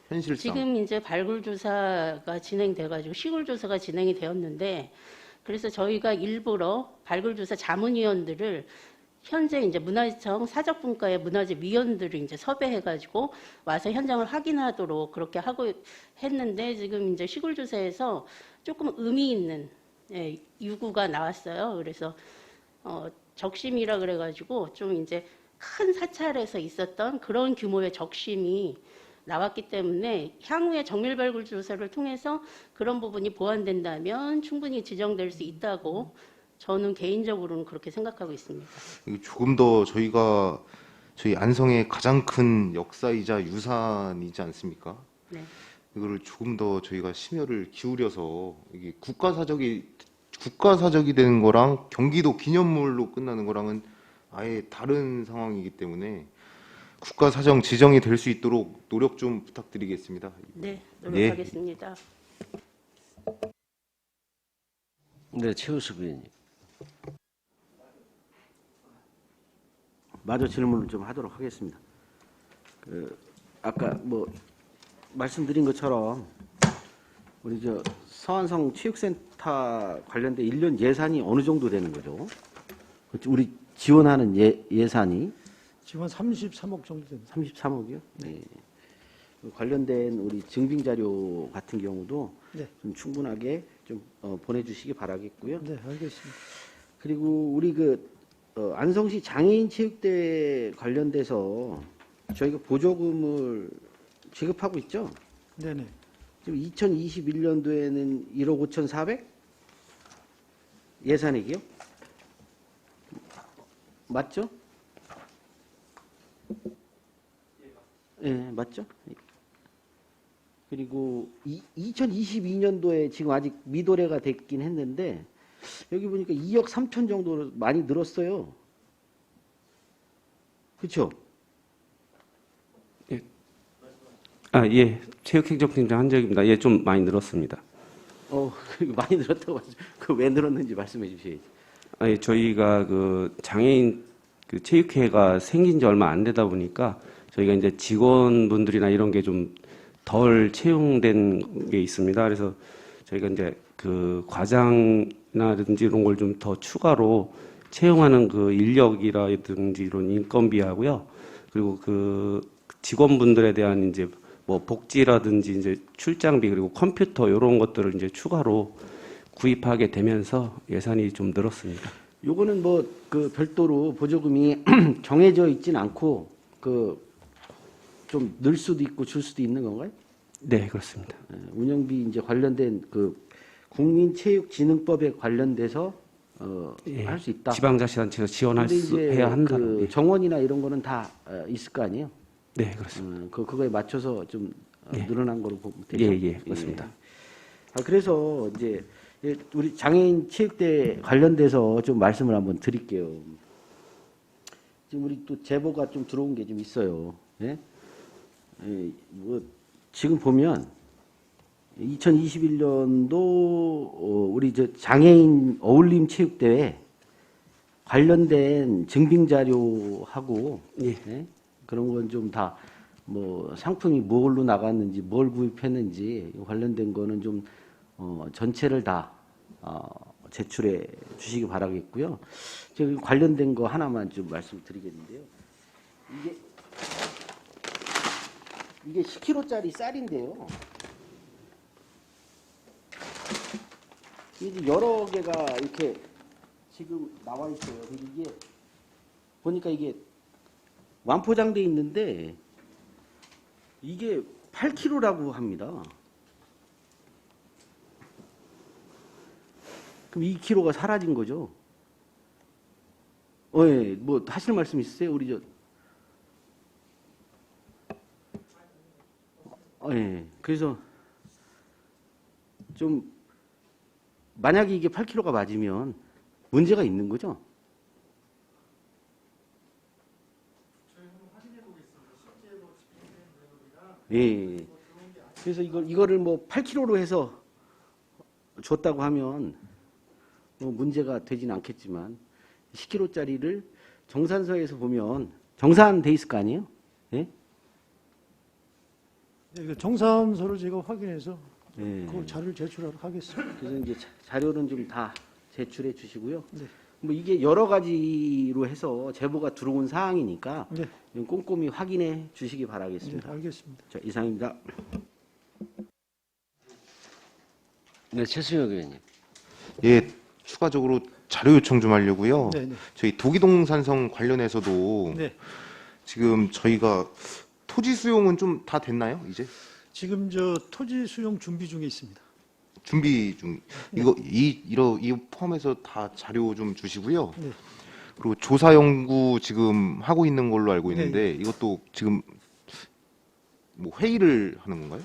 현실상. 지금 이제 발굴 조사가 진행돼가지고 시굴 조사가 진행이 되었는데 그래서 저희가 일부러 발굴 조사 자문위원들을 현재 이제 문화재청 사적분과의 문화재위원들을 이제 섭외해가지고 와서 현장을 확인하도록 그렇게 하고 했는데 지금 이제 시굴 조사에서 조금 의미 있는 유구가 나왔어요. 그래서 적심이라 그래가지고 좀 이제 큰 사찰에서 있었던 그런 규모의 적심이 나왔기 때문에 향후에 정밀 발굴 조사를 통해서 그런 부분이 보완된다면 충분히 지정될 수 있다고 저는 개인적으로는 그렇게 생각하고 있습니다. 조금 더 저희 안성의 가장 큰 역사이자 유산이지 않습니까? 네. 이거를 조금 더 저희가 심혈을 기울여서 이게 국가사적이 되는 거랑 경기도 기념물로 끝나는 거랑은 아예 다른 상황이기 때문에 국가사정 지정이 될 수 있도록 노력 좀 부탁드리겠습니다. 네, 노력하겠습니다. 네, 최우수 의원님. 마저 질문을 좀 하도록 하겠습니다. 아까 뭐 말씀드린 것처럼 우리 저 서안성 체육센터 관련된 1년 예산이 어느 정도 되는 거죠? 우리 지원하는 예산이 지원 33억 정도 됩니다. 33억이요? 네. 관련된 우리 증빙 자료 같은 경우도 네. 좀 충분하게 좀 보내주시기 바라겠고요. 네, 알겠습니다. 그리고 우리 안성시 장애인 체육대회 관련돼서 저희가 보조금을 지급하고 있죠. 네네. 지금 2021년도에는 1억 5,400 예산액이요? 맞죠? 예, 맞죠? 그리고 2022년도에 지금 아직 미도래가 됐긴 했는데 여기 보니까 2억 3천 정도로 많이 늘었어요. 그렇죠? 예. 체육행정팀장 한적입니다. 예, 좀 많이 늘었습니다. 많이 늘었다고 하죠. 그 왜 늘었는지 말씀해 주셔야지. 예, 저희가 장애인 체육회가 생긴 지 얼마 안 되다 보니까 저희가 이제 직원분들이나 이런 게 좀 덜 채용된 게 있습니다. 그래서 저희가 이제 과장이라든지 이런 걸 좀 더 추가로 채용하는 인력이라든지 이런 인건비하고요. 그리고 직원분들에 대한 이제 뭐 복지라든지 이제 출장비 그리고 컴퓨터 이런 것들을 이제 추가로 구입하게 되면서 예산이 좀 늘었습니다. 요거는 별도로 보조금이 정해져 있진 않고 좀 늘 수도 있고 줄 수도 있는 건가요? 네, 그렇습니다. 운영비 이제 관련된 국민체육진흥법에 관련돼서 할 수 있다. 지방자치단체가 지원해야 한다. 예. 정원이나 이런 거는 다 있을 거 아니에요? 네, 그렇습니다. 그거에 맞춰서 좀 예. 늘어난 거로 보면 되죠. 예, 그렇습니다. 그래서 이제 우리 장애인 체육대 관련돼서 좀 말씀을 한번 드릴게요. 지금 우리 또 제보가 좀 들어온 게 좀 있어요. 예? 지금 보면 2021년도 우리 장애인 어울림 체육대회 관련된 증빙 자료하고 예? 그런 건 좀 다 상품이 뭘로 나갔는지 뭘 구입했는지 관련된 거는 좀 전체를 다 제출해 주시기 바라겠고요. 제가 관련된 거 하나만 좀 말씀드리겠는데요. 이게 10kg짜리 쌀인데요. 이게 여러 개가 이렇게 지금 나와 있어요. 근데 이게 보니까 이게 완포장돼 있는데 이게 8kg라고 합니다. 그럼 2kg가 사라진 거죠. 예, 뭐 하실 말씀 있으세요? 우리 예. 그래서 좀 만약에 이게 8kg가 맞으면 문제가 있는 거죠? 예. 그래서 이거를 뭐 8kg로 해서 줬다고 하면 뭐 문제가 되지는 않겠지만 10kg짜리를 정산서에서 보면 정산돼 있을 거 아니에요? 예? 네, 이거 정산서를 제가 확인해서 예. 그 자료를 제출하도록 하겠습니다. 그래서 이제 자료는 좀 다 제출해 주시고요. 네. 뭐 이게 여러 가지로 해서 제보가 들어온 사항이니까 네, 꼼꼼히 확인해 주시기 네, 바라겠습니다. 알겠습니다. 자, 이상입니다. 네, 최승혁 의원님. 예, 추가적으로 자료 요청 좀 하려고요. 네, 네. 저희 도기동 산성 관련해서도 네. 지금 저희가 토지 수용은 좀 다 됐나요? 이제 지금 저 토지 수용 준비 중에 있습니다. 준비 중. 이 포함해서 다 자료 좀 주시고요. 네. 그리고 조사 연구 지금 하고 있는 걸로 알고 있는데 이것도 지금 뭐 회의를 하는 건가요?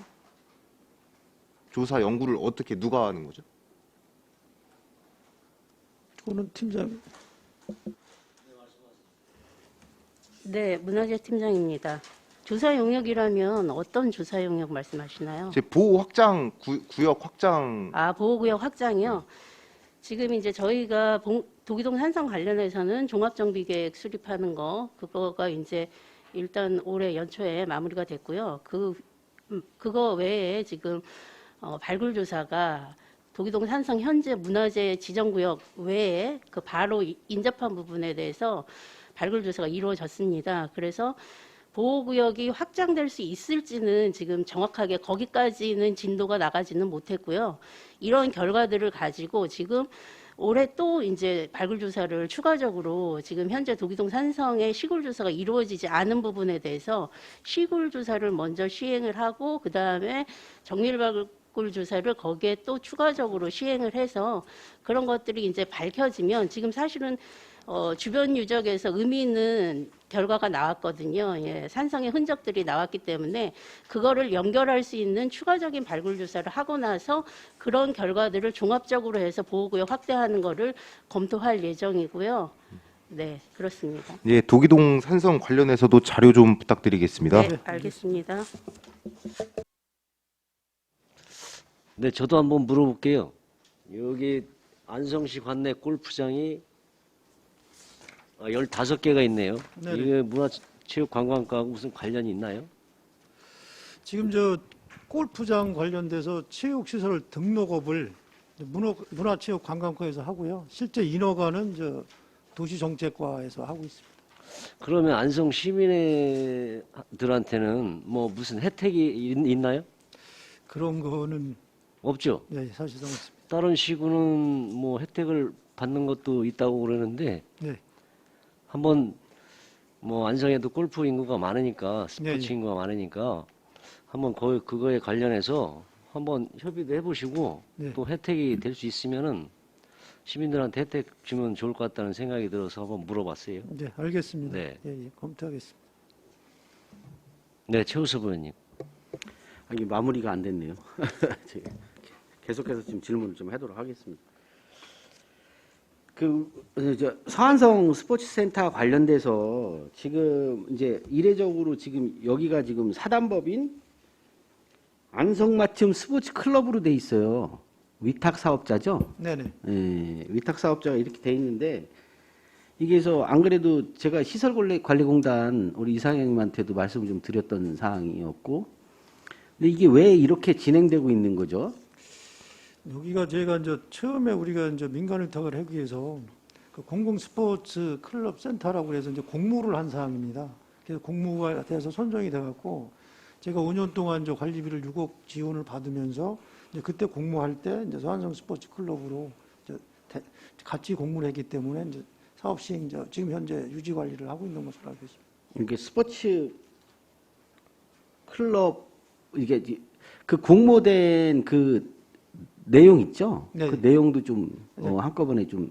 조사 연구를 어떻게 누가 하는 거죠? 그거는 팀장. 네, 문화재 팀장입니다. 조사 영역이라면 어떤 조사 영역 말씀하시나요? 제 보호 확장 구역 확장. 아, 보호구역 확장이요. 지금 이제 저희가 도기동 산성 관련해서는 종합정비계획 수립하는 거 그거가 이제 일단 올해 연초에 마무리가 됐고요. 그거 외에 지금 발굴 조사가 도기동 산성 현재 문화재 지정구역 외에 그 바로 인접한 부분에 대해서 발굴 조사가 이루어졌습니다. 그래서 보호구역이 확장될 수 있을지는 지금 정확하게 거기까지는 진도가 나가지는 못했고요. 이런 결과들을 가지고 지금 올해 또 이제 발굴 조사를 추가적으로 지금 현재 도기동 산성의 시굴 조사가 이루어지지 않은 부분에 대해서 시굴 조사를 먼저 시행을 하고 그 다음에 정밀 발굴 조사를 거기에 또 추가적으로 시행을 해서 그런 것들이 이제 밝혀지면 지금 사실은 주변 유적에서 의미 있는 결과가 나왔거든요. 예, 산성의 흔적들이 나왔기 때문에 그거를 연결할 수 있는 추가적인 발굴 조사를 하고 나서 그런 결과들을 종합적으로 해서 보호구역 확대하는 거를 검토할 예정이고요. 네, 그렇습니다. 예, 도기동 산성 관련해서도 자료 좀 부탁드리겠습니다. 네, 알겠습니다. 네, 저도 한번 물어볼게요. 여기 안성시 관내 골프장이 15개가 있네요. 네네. 이게 문화체육관광과하고 무슨 관련이 있나요? 지금 저 골프장 관련돼서 체육시설 등록업을 문화체육관광과에서 하고요. 실제 인허가는 저 도시정책과에서 하고 있습니다. 그러면 안성 시민들한테는 뭐 무슨 혜택이 있나요? 그런 거는 없죠. 네, 사실상 없습니다. 다른 시군은 뭐 혜택을 받는 것도 있다고 그러는데 네, 한번 뭐 안성에도 골프 인구가 많으니까 스포츠 네, 네. 인구가 많으니까 한번 그거에 관련해서 한번 협의도 해보시고 네. 또 혜택이 될 수 있으면은 시민들한테 혜택 주면 좋을 것 같다는 생각이 들어서 한번 물어봤어요. 네, 알겠습니다. 네. 예, 예, 검토하겠습니다. 네, 최우섭 의원님. 이게 마무리가 안 됐네요. 제가 계속해서 지금 질문을 좀 하도록 하겠습니다. 서안성 스포츠센터 관련돼서 지금 이제 이례적으로 지금 여기가 지금 사단법인 안성맞춤 스포츠 클럽으로 돼 있어요. 위탁 사업자죠. 네네. 예, 위탁 사업자가 이렇게 돼 있는데 이게서 안 그래도 제가 시설관리공단 우리 이상형님한테도 말씀을 좀 드렸던 사항이었고, 근데 이게 왜 이렇게 진행되고 있는 거죠? 여기가 제가 이제 처음에 우리가 이제 민간 위탁을 하기 위해서 그 공공 스포츠 클럽 센터라고 해서 이제 공모를 한 사항입니다. 그래서 공모가 돼서 선정이 돼갖고 제가 5년 동안 이제 관리비를 6억 지원을 받으면서 이제 그때 공모할 때 이제 서안성 스포츠 클럽으로 이제 같이 공모를 했기 때문에 이제 사업 시행 지금 현재 유지 관리를 하고 있는 것으로 알고 있습니다. 이게 스포츠 클럽 이게 그 공모된 그 내용 있죠? 네. 그 내용도 좀 한꺼번에 좀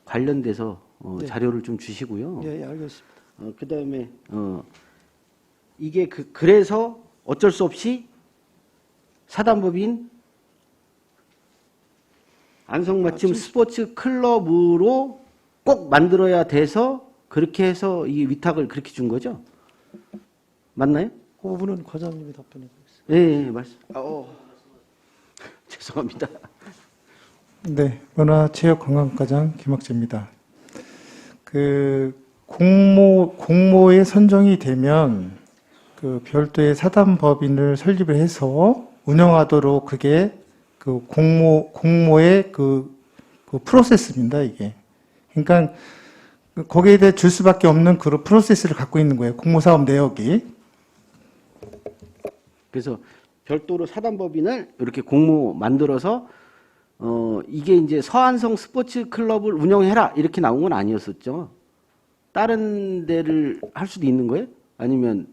관련돼서 네. 자료를 좀 주시고요. 예, 알겠습니다. 그다음에 이게 그래서 어쩔 수 없이 사단법인 안성맞춤 스포츠 클럽으로 꼭 만들어야 돼서 그렇게 해서 이 위탁을 그렇게 준 거죠? 맞나요? 그 부분은 과장님이 답변해 주겠습니다. 예, 말씀. 죄송합니다. 네, 문화체육관광과장 김학재입니다. 그 공모에 선정이 되면 그 별도의 사단법인을 설립을 해서 운영하도록 그게 그 공모의 그 프로세스입니다, 이게. 그러니까 거기에 대해 줄 수밖에 없는 그런 프로세스를 갖고 있는 거예요. 공모사업 내역이. 그래서 별도로 사단법인을 이렇게 공모 만들어서 이게 이제 서안성 스포츠 클럽을 운영해라 이렇게 나온 건 아니었었죠. 다른 데를 할 수도 있는 거예요? 아니면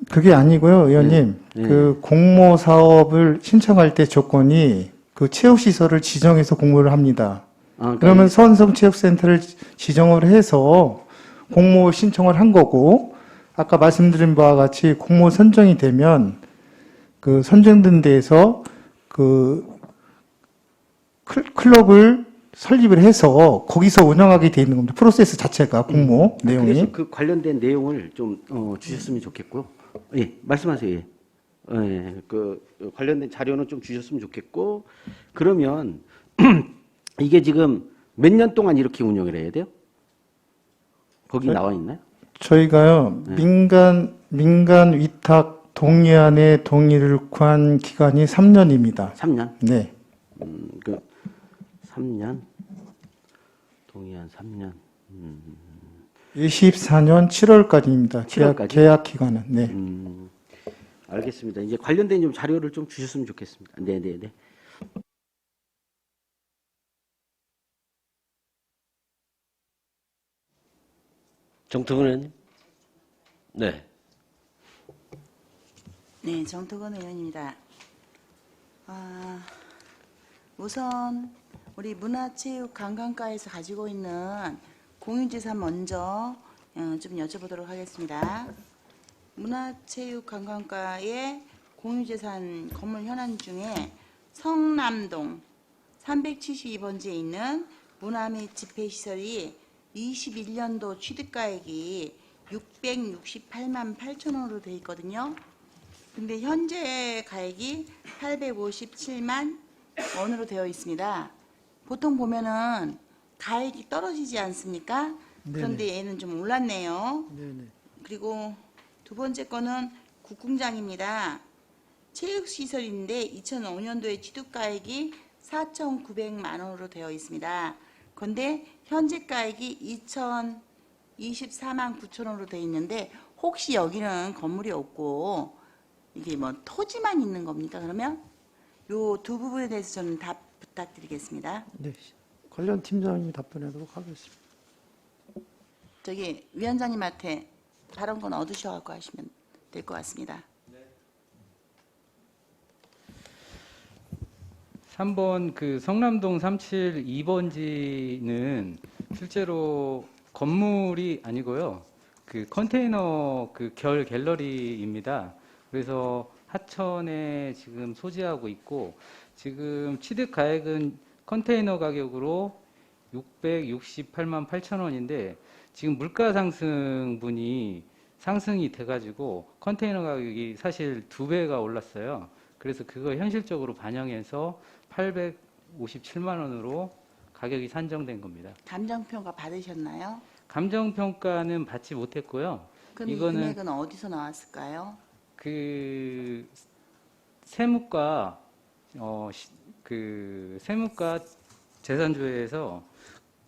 그게 아니고요, 의원님. 네. 그 공모 사업을 신청할 때 조건이 그 체육시설을 지정해서 공모를 합니다. 그러면 서안성체육센터를 지정을 해서 공모 신청을 한 거고, 아까 말씀드린 바와 같이 공모 선정이 되면 그 선정된 데에서 그 클럽을 설립을 해서 거기서 운영하게 돼 있는 겁니다. 프로세스 자체가 공모 내용이. 그래서 그 관련된 내용을 좀 주셨으면 좋겠고요. 예, 말씀하세요. 예. 예, 그 관련된 자료는 좀 주셨으면 좋겠고, 그러면 이게 지금 몇 년 동안 이렇게 운영을 해야 돼요? 거기 나와 있나요? 저희가요, 네. 민간 위탁 동의안의 동의를 구한 기간이 3년입니다. 3년? 네. 3년? 동의안 3년. 24년 7월까지입니다. 7월까지? 계약 기간은. 네. 알겠습니다. 이제 관련된 좀 자료를 좀 주셨으면 좋겠습니다. 네네네. 정특은 의원님. 네. 네, 정특은 의원입니다. 우선 우리 문화체육관광과에서 가지고 있는 공유재산 먼저 좀 여쭤보도록 하겠습니다. 문화체육관광과의 공유재산 건물 현황 중에 성남동 372번지에 있는 문화 및 집회시설이 21년도 취득가액이 668만 8천 원으로 되어 있거든요. 근데 현재 가액이 857만 원으로 되어 있습니다. 보통 보면은 가액이 떨어지지 않습니까? 그런데 얘는 좀 올랐네요. 네네. 그리고 두 번째 거는 국궁장입니다. 체육시설인데 2005년도에 취득가액이 4,900만 원으로 되어 있습니다. 그런데 현재 가액이 2,024만 9천 원으로 되어 있는데 혹시 여기는 건물이 없고 이게 뭐 토지만 있는 겁니까? 그러면 요 두 부분에 대해서 저는 답 부탁드리겠습니다. 네. 관련 팀장님이 답변하도록 하겠습니다. 저기 위원장님한테 발언권 얻으셔갖고 하시면 될 것 같습니다. 3번 그 성남동 372번지는 실제로 건물이 아니고요. 그 컨테이너 그 결 갤러리입니다. 그래서 하천에 지금 소지하고 있고 지금 취득 가액은 컨테이너 가격으로 668만 8천 원인데 지금 물가 상승분이 상승이 돼가지고 컨테이너 가격이 사실 2배가 올랐어요. 그래서 그거 현실적으로 반영해서 857만 원으로 가격이 산정된 겁니다. 감정평가 받으셨나요? 감정평가는 받지 못했고요. 그럼 이 이거는 금액은 어디서 나왔을까요? 그 세무과 그 세무과 재산조회에서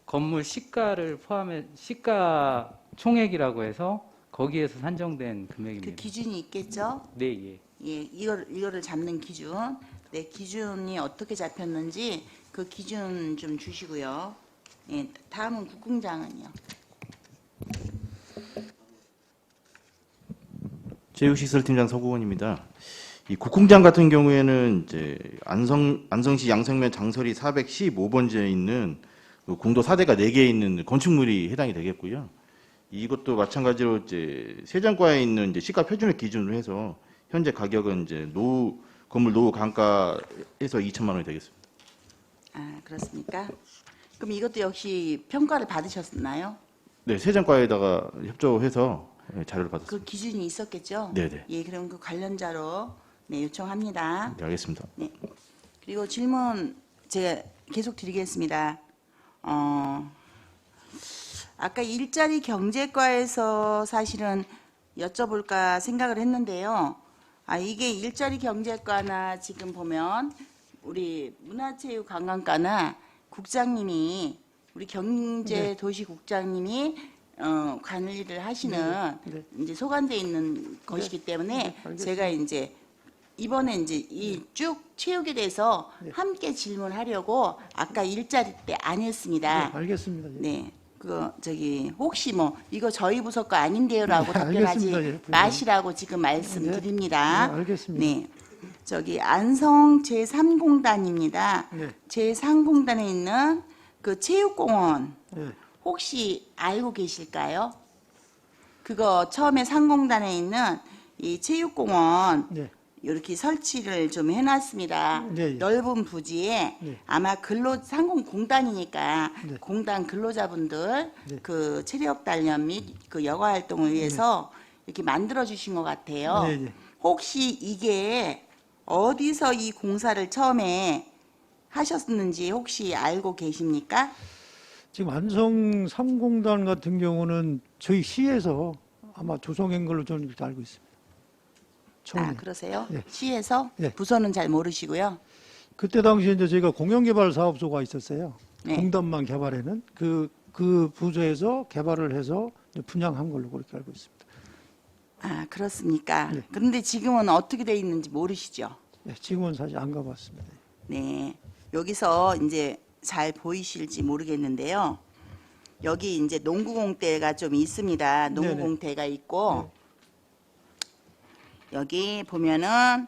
건물 시가를 포함해 시가 총액이라고 해서 거기에서 산정된 금액입니다. 그 기준이 있겠죠? 네, 예. 예, 이거를 잡는 기준. 네, 기준이 어떻게 잡혔는지 그 기준 좀 주시고요. 예, 다음은 국궁장은요. 체육시설팀장 서구원입니다. 이 국궁장 같은 경우에는 이제 안성시 양성면 장서리 415번지에 있는 그 공도 4대가 4개 있는 건축물이 해당이 되겠고요. 이것도 마찬가지로 이제 세전과에 있는 이제 시가 표준을 기준으로 해서 현재 가격은 이제 건물 노후 감가에서 2천만 원이 되겠습니다. 아, 그렇습니까? 그럼 이것도 역시 평가를 받으셨나요? 네, 세전과에다가 협조해서 자료를 받았습니다. 그 기준이 있었겠죠? 네네. 예, 그럼 그 관련자로 네, 요청합니다. 네, 알겠습니다. 네. 그리고 질문 제가 계속 드리겠습니다. 아까 일자리 경제과에서 사실은 여쭤볼까 생각을 했는데요. 이게 일자리 경제과나 지금 보면 우리 문화체육관광과나 국장님이 우리 경제도시국장님이 관리를 하시는 이제 소관돼 있는 것이기 때문에 제가 이제 이번에 이제 이 쭉 체육에 대해서 함께 질문하려고 아까 일자리 때 아니었습니다. 네, 알겠습니다. 예. 네. 혹시 뭐 이거 저희 부서 거 아닌데요라고 네, 답변하지 알겠습니다. 예, 마시라고 지금 말씀드립니다. 네, 알겠습니다. 네. 안성 제3공단입니다. 네. 제3공단에 있는 그 체육공원 네. 혹시 알고 계실까요? 그거 처음에 상공단에 있는 이 체육공원 네. 이렇게 설치를 좀 해놨습니다. 네, 예. 넓은 부지에 네. 아마 상공공단이니까 네. 공단 근로자분들 네. 그 체력 단련 및 그 여가 활동을 위해서 이렇게 만들어 주신 것 같아요. 네, 네. 혹시 이게 어디서 이 공사를 처음에 하셨는지 혹시 알고 계십니까? 지금 안성 3공단 같은 경우는 저희 시에서 아마 조성한 걸로 저는 이렇게 알고 있습니다. 처음에. 그러세요? 예. 시에서? 예. 부서는 잘 모르시고요. 그때 당시에 이제 저희가 공영개발 사업소가 있었어요. 네. 공단만 개발에는 그 부서에서 개발을 해서 이제 분양한 걸로 그렇게 알고 있습니다. 그렇습니까? 네. 그런데 지금은 어떻게 돼 있는지 모르시죠? 네, 지금은 사실 안 가봤습니다. 네. 여기서 이제 잘 보이실지 모르겠는데요. 여기 이제 농구공대가 좀 있습니다. 농구공대가 있고, 여기 보면은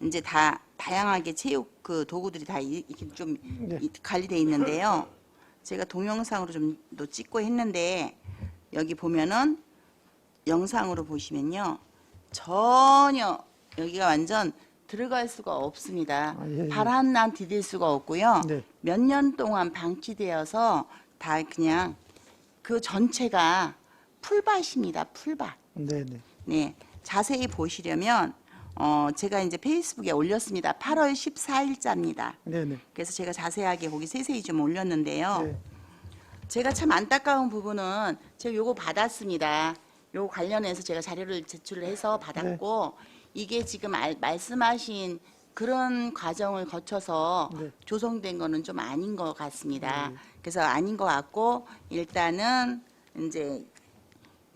이제 다 다양하게 체육 그 도구들이 다 이렇게 좀 관리되어 있는데요. 제가 동영상으로 좀 또 찍고 했는데, 여기 보면은 영상으로 보시면요. 전혀 여기가 완전 들어갈 수가 없습니다. 예, 예. 발 하나 디딜 수가 없고요. 네. 몇 년 동안 방치되어서 다 그냥 그 전체가 풀밭입니다. 풀밭. 네, 네. 네. 자세히 보시려면 제가 이제 페이스북에 올렸습니다. 8월 14일자입니다. 네, 네. 그래서 제가 자세하게 거기 세세히 좀 올렸는데요. 네. 제가 참 안타까운 부분은 제가 요거 받았습니다. 요거 관련해서 제가 자료를 제출을 해서 받았고 이게 지금 말씀하신 그런 과정을 거쳐서 네. 조성된 거는 좀 아닌 것 같습니다. 그래서 아닌 것 같고 일단은 이제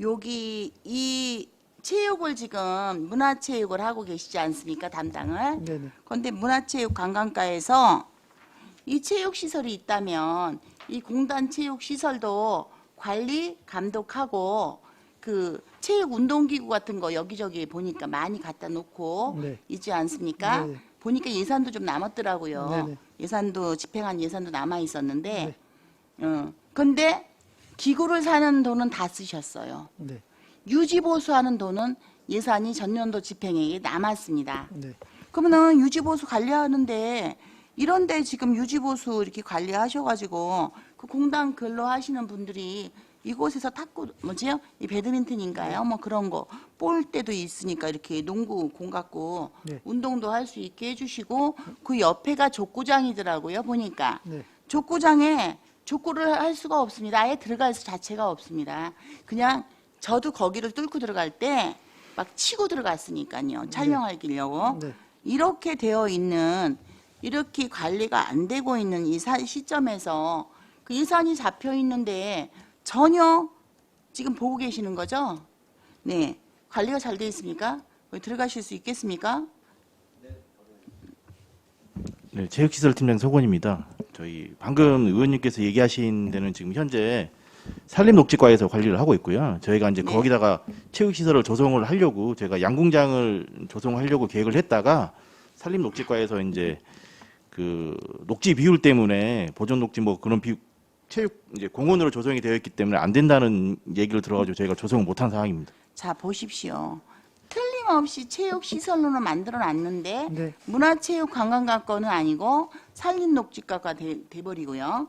여기 이 체육을 지금 문화체육을 하고 계시지 않습니까? 담당을. 네네. 그런데 문화체육관광과에서 이 체육시설이 있다면 이 공단 체육시설도 관리, 감독하고 그 체육 운동기구 같은 거 여기저기 보니까 많이 갖다 놓고 네. 있지 않습니까? 네. 보니까 예산도 좀 남았더라고요. 네네. 예산도 집행한 예산도 남아 있었는데, 근데 기구를 사는 돈은 다 쓰셨어요. 네. 유지 보수하는 돈은 예산이 전년도 집행액에 남았습니다. 네. 그러면은 유지 보수 관리하는데 이런데 지금 유지 보수 이렇게 관리하셔가지고 그 공단 근로하시는 분들이 이곳에서 탁구 뭐지요? 이 배드민턴인가요? 뭐 그런 거 볼 때도 있으니까 이렇게 농구 공 갖고 네. 운동도 할 수 있게 해주시고 그 옆에가 족구장이더라고요 보니까 네. 족구장에 족구를 할 수가 없습니다. 아예 들어갈 수 자체가 없습니다. 그냥 저도 거기를 뚫고 들어갈 때 막 치고 들어갔으니까요. 촬영하려고. 네. 이렇게 되어 있는 이렇게 관리가 안 되고 있는 이 시점에서 그 예산이 잡혀 있는데 전혀 지금 보고 계시는 거죠? 네. 관리가 잘 돼 있습니까? 거기 들어가실 수 있겠습니까? 네, 체육시설팀장 서건입니다. 저희 방금 의원님께서 얘기하신 데는 지금 현재 산림녹지과에서 관리를 하고 있고요. 저희가 이제 네. 거기다가 체육시설을 조성을 하려고 제가 양궁장을 조성하려고 계획을 했다가 산림녹지과에서 이제 그 녹지 비율 때문에 보존 녹지 뭐 그런 체육 이제 공원으로 조성이 되어 있기 때문에 안 된다는 얘기를 들어가지고 저희가 조성을 못한 상황입니다. 자, 보십시오. 틀림없이 체육 시설로는 만들어 놨는데 네. 문화체육관광가건은 아니고 산림녹지가가 돼버리고요.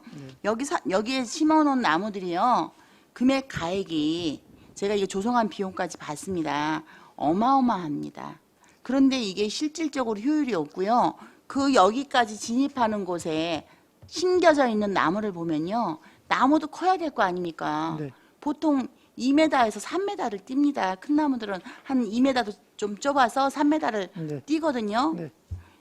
여기에 심어놓은 나무들이요. 금액 가액이 제가 이거 조성한 비용까지 봤습니다. 어마어마합니다. 그런데 이게 실질적으로 효율이 없고요. 그 여기까지 진입하는 곳에 심겨져 있는 나무를 보면요. 나무도 커야 될 거 아닙니까? 네. 보통 2m에서 3m를 띱니다. 큰 나무들은 한 2m도 좀 좁아서 3m를 네. 띄거든요. 네.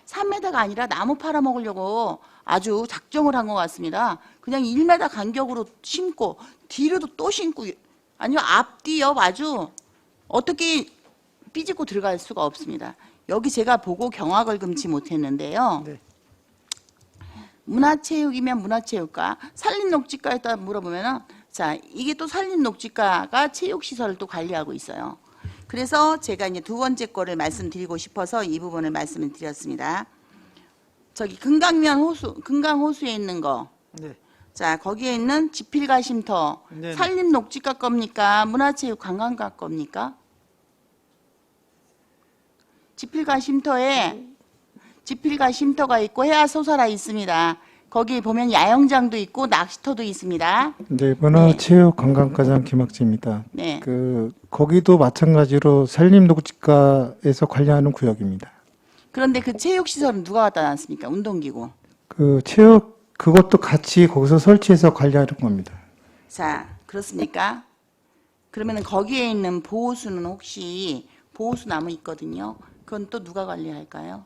3m가 아니라 나무 팔아먹으려고 아주 작정을 한 것 같습니다. 그냥 1m 간격으로 심고 뒤로도 또 심고 아니요 앞뒤 옆 아주 어떻게 삐집고 들어갈 수가 없습니다. 여기 제가 보고 경악을 금치 못했는데요. 네. 문화체육이면 문화체육과 산림녹지과에다 물어보면은 자 이게 또 산림녹지과가 체육시설을 또 관리하고 있어요. 그래서 제가 이제 두 번째 거를 말씀드리고 싶어서 이 부분을 말씀을 드렸습니다. 저기 금강호수에 있는 거. 네. 자 거기에 있는 지필가 쉼터 네. 산림녹지과 겁니까? 문화체육관광가 겁니까? 지필가 쉼터가 있고 해야소설화 있습니다. 거기 보면 야영장도 있고 낚시터도 있습니다. 네, 문화체육관광과장 김학재입니다. 네. 거기도 마찬가지로 산림녹지과에서 관리하는 구역입니다. 그런데 그 체육시설은 누가 갖다 놨습니까? 운동기구. 그것도 같이 거기서 설치해서 관리하는 겁니다. 자, 그렇습니까? 그러면 거기에 있는 보호수는 혹시 보호수 나무 있거든요. 그건 또 누가 관리할까요?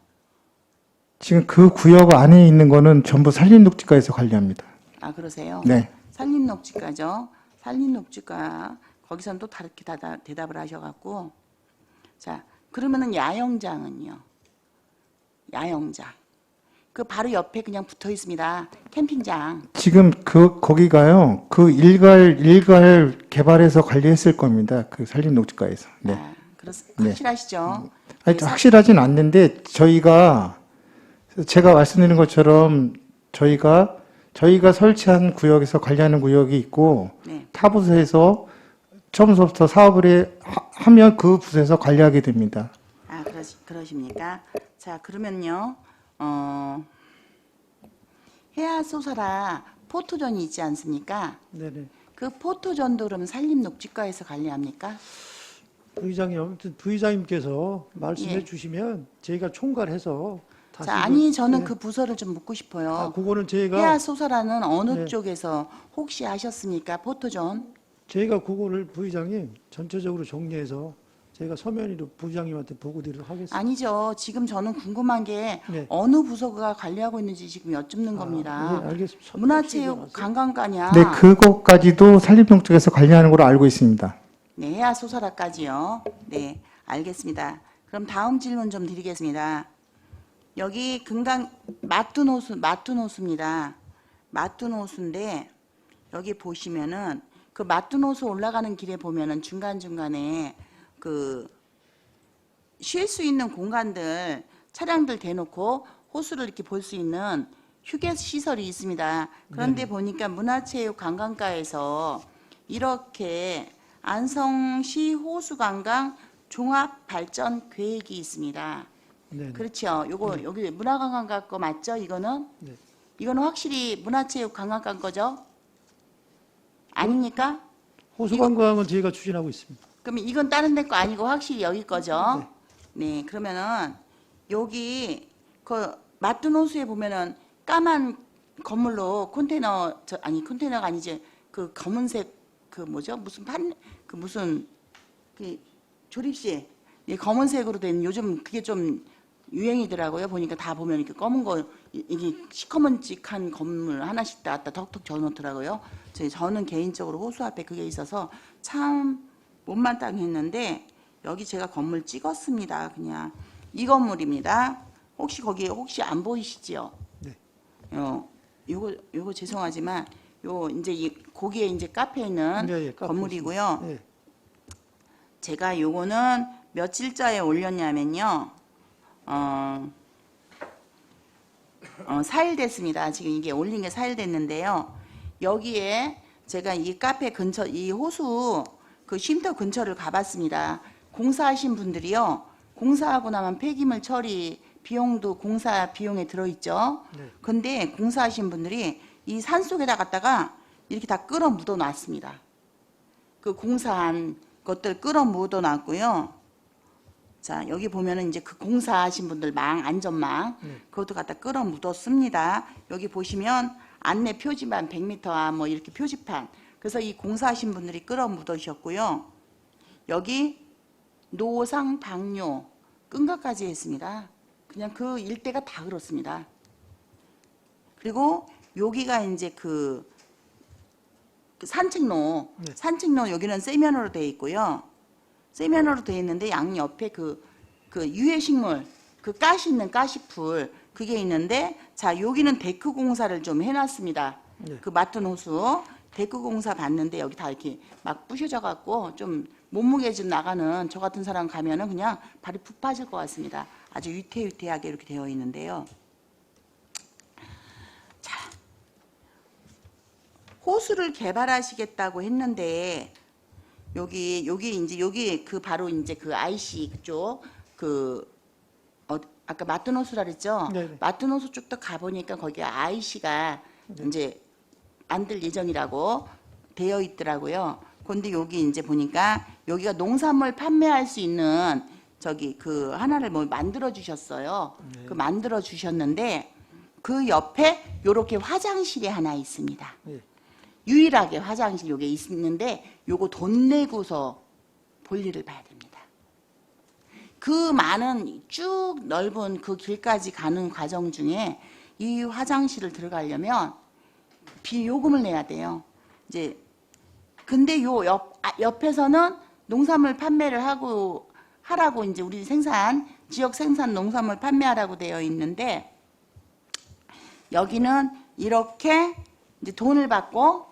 지금 그 구역 안에 있는 거는 전부 산림녹지과에서 관리합니다. 아, 그러세요? 네. 산림녹지과죠. 산림녹지과. 거기서는 또 다르게 대답을 하셔갖고. 자, 그러면은 야영장은요? 야영장. 그 바로 옆에 그냥 붙어 있습니다. 캠핑장. 지금 거기가요. 그 일괄 개발해서 관리했을 겁니다. 그 산림녹지과에서. 네. 아, 네. 확실하시죠? 아니, 확실하진 않는데 제가 말씀드린 것처럼 저희가 설치한 구역에서 관리하는 구역이 있고 네. 타 부서에서 처음부터 사업을 하면 그 부서에서 관리하게 됩니다. 아, 그러십니까? 자, 그러면요. 해야소설화 포토존이 있지 않습니까? 네네. 그 포토존도 그럼 산림녹지과에서 관리합니까? 부의장님께서 말씀해 예. 주시면 저희가 총괄해서 다시 자, 아니 저는 네. 그 부서를 좀 묻고 싶어요. 그거는 저희가 해야소설화는 어느 네. 쪽에서 혹시 하셨습니까? 포토존? 저희가 그거를 부의장님 전체적으로 정리해서 저희가 서면으로 부의장님한테 보고드리도록 하겠습니다. 아니죠. 지금 저는 궁금한 게 네. 어느 부서가 관리하고 있는지 지금 여쭙는 겁니다. 네, 알겠습니다. 문화체육관광과냐? 네, 그것까지도 산림녹지과에서 관리하는 걸로 알고 있습니다. 네, 해야소설화까지요. 네, 알겠습니다. 그럼 다음 질문 좀 드리겠습니다. 여기 마뚜노수입니다. 마뚜노수인데 여기 보시면은 그 마뚜노수 올라가는 길에 보면은 중간중간에 쉴 수 있는 공간들 차량들 대놓고 호수를 이렇게 볼 수 있는 휴게 시설이 있습니다. 그런데 보니까 문화체육관광과에서 이렇게 안성시 호수관광 종합발전 계획이 있습니다. 네. 그렇죠. 여기 문화관광과 거 맞죠? 이거는? 네. 이거는 확실히 문화체육관광과 거죠? 아닙니까? 호수관광은 저희가 추진하고 있습니다. 그러면 이건 다른 데 거 아니고 확실히 여기 거죠? 네. 그러면은 여기 그 마뚜노수에 보면은 까만 건물로 컨테이너가 아니지 그 검은색 그 뭐죠? 무슨 조립식 예, 검은색으로 된 요즘 그게 좀 유행이더라고요. 보니까 다 보면 이렇게 검은 거 이게 시커먼직한 건물 하나씩 다 턱턱 적어놓더라고요. 저는 개인적으로 호수 앞에 그게 있어서 참 못마땅했는데 여기 제가 건물 찍었습니다. 그냥 이 건물입니다. 혹시 거기 안 보이시지요? 네. 요거 죄송하지만 이제 거기에 이제 카페 있는 네, 카페 건물이고요. 네. 제가 요거는 며칠자에 올렸냐면요. 4일 됐습니다. 지금 이게 올린 게 4일 됐는데요. 여기에 제가 이 카페 근처, 이 호수 그 쉼터 근처를 가봤습니다. 공사하신 분들이요. 공사하고 나면 폐기물 처리 비용도 공사 비용에 들어있죠. 근데 공사하신 분들이 이 산속에다 갖다가 이렇게 다 끌어 묻어 놨습니다. 그 공사한 것들 끌어 묻어 놨고요. 자, 여기 보면은 이제 그 공사하신 분들 안전망, 그것도 갖다 끌어 묻었습니다. 여기 보시면 안내 표지판 100m 앞 뭐 이렇게 표지판. 그래서 이 공사하신 분들이 끌어 묻으셨고요. 여기 노상 방뇨 끈가까지 했습니다. 그냥 그 일대가 다 그렇습니다. 그리고 여기가 이제 그 산책로, 산책로 여기는 세면으로 되어 있고요. 세면으로 되어 있는데 양 옆에 그 유해식물, 그 가시 있는 가시풀 그게 있는데, 자, 여기는 데크 공사를 좀 해놨습니다. 그 맡은 호수 데크 공사 봤는데 여기 다 이렇게 막 부셔져 갖고 좀 몸무게 좀 나가는 저 같은 사람 가면은 그냥 발이 푹 빠질 것 같습니다. 아주 위태위태하게 이렇게 되어 있는데요. 자, 호수를 개발하시겠다고 했는데 여기 이제 여기 그 바로 이제 그 IC 그쪽 아까 맡은 호수라 그랬죠? 네네. 맡은 호수 쪽도 가보니까 거기 IC가 이제 만들 예정이라고 되어 있더라고요. 그런데 여기 이제 보니까 여기가 농산물 판매할 수 있는 저기 그 하나를 뭐 만들어 주셨어요. 그 만들어 주셨는데 그 옆에 요렇게 화장실이 하나 있습니다. 유일하게 화장실 요게 있는데 요거 돈 내고서 볼일을 봐야 됩니다. 그 많은 쭉 넓은 그 길까지 가는 과정 중에 이 화장실을 들어가려면 비요금을 내야 돼요. 이제 근데 요 옆에서는 농산물 판매를 하라고 이제 우리 지역 생산 농산물 판매하라고 되어 있는데 여기는 이렇게 이제 돈을 받고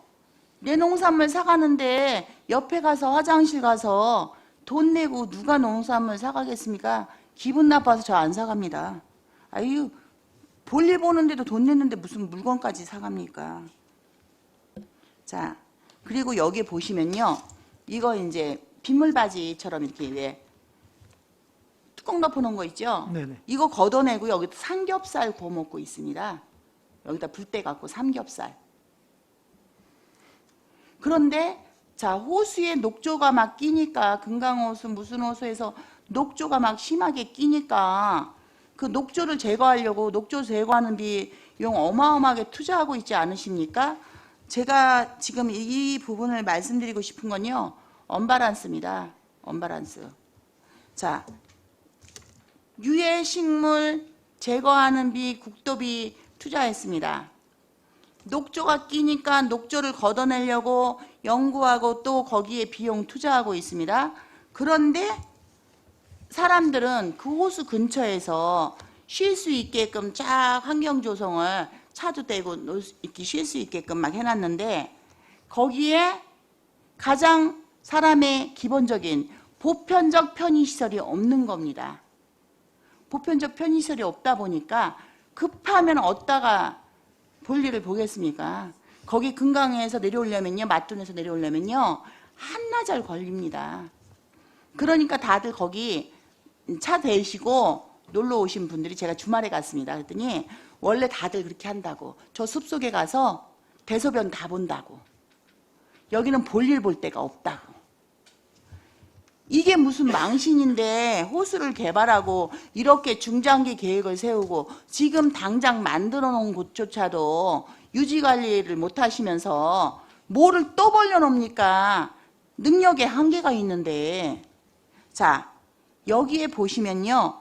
내 농산물 사가는데 옆에 가서 화장실 가서 돈 내고 누가 농산물 사가겠습니까? 기분 나빠서 저 안 사갑니다. 아유, 볼일 보는데도 돈 냈는데 무슨 물건까지 사갑니까? 자, 그리고 여기 보시면요. 이거 이제 빗물바지처럼 이렇게 왜 뚜껑 덮어놓은 거 있죠? 네네. 이거 걷어내고 여기 삼겹살 구워 먹고 있습니다. 여기다 불대 갖고 삼겹살. 그런데 자, 호수에 녹조가 막 끼니까 금강호수 무슨 호수에서 녹조가 막 심하게 끼니까 그 녹조를 제거하려고 녹조 제거하는 비용 어마어마하게 투자하고 있지 않으십니까? 제가 지금 이 부분을 말씀드리고 싶은 건요. 언밸런스입니다. 언밸런스. 자, 유해식물 제거하는 비 국도비 투자했습니다. 녹조가 끼니까 녹조를 걷어내려고 연구하고 또 거기에 비용 투자하고 있습니다. 그런데 사람들은 그 호수 근처에서 쉴 수 있게끔 쫙 환경 조성을 차도 대고 이렇게 쉴 수 있게끔 막 해놨는데 거기에 가장 사람의 기본적인 보편적 편의시설이 없는 겁니다. 보편적 편의시설이 없다 보니까 급하면 어디다가 볼일을 보겠습니까? 거기 금강에서 내려오려면요, 맞둔에서 내려오려면요, 한나절 걸립니다. 그러니까 다들 거기 차 대시고 놀러 오신 분들이 제가 주말에 갔습니다. 그랬더니 원래 다들 그렇게 한다고. 저 숲속에 가서 대소변 다 본다고. 여기는 볼일 볼 데가 없다고. 이게 무슨 망신인데 호수를 개발하고 이렇게 중장기 계획을 세우고 지금 당장 만들어 놓은 곳조차도 유지관리를 못 하시면서 뭐를 또 벌려놓습니까? 능력에 한계가 있는데. 자, 여기에 보시면요.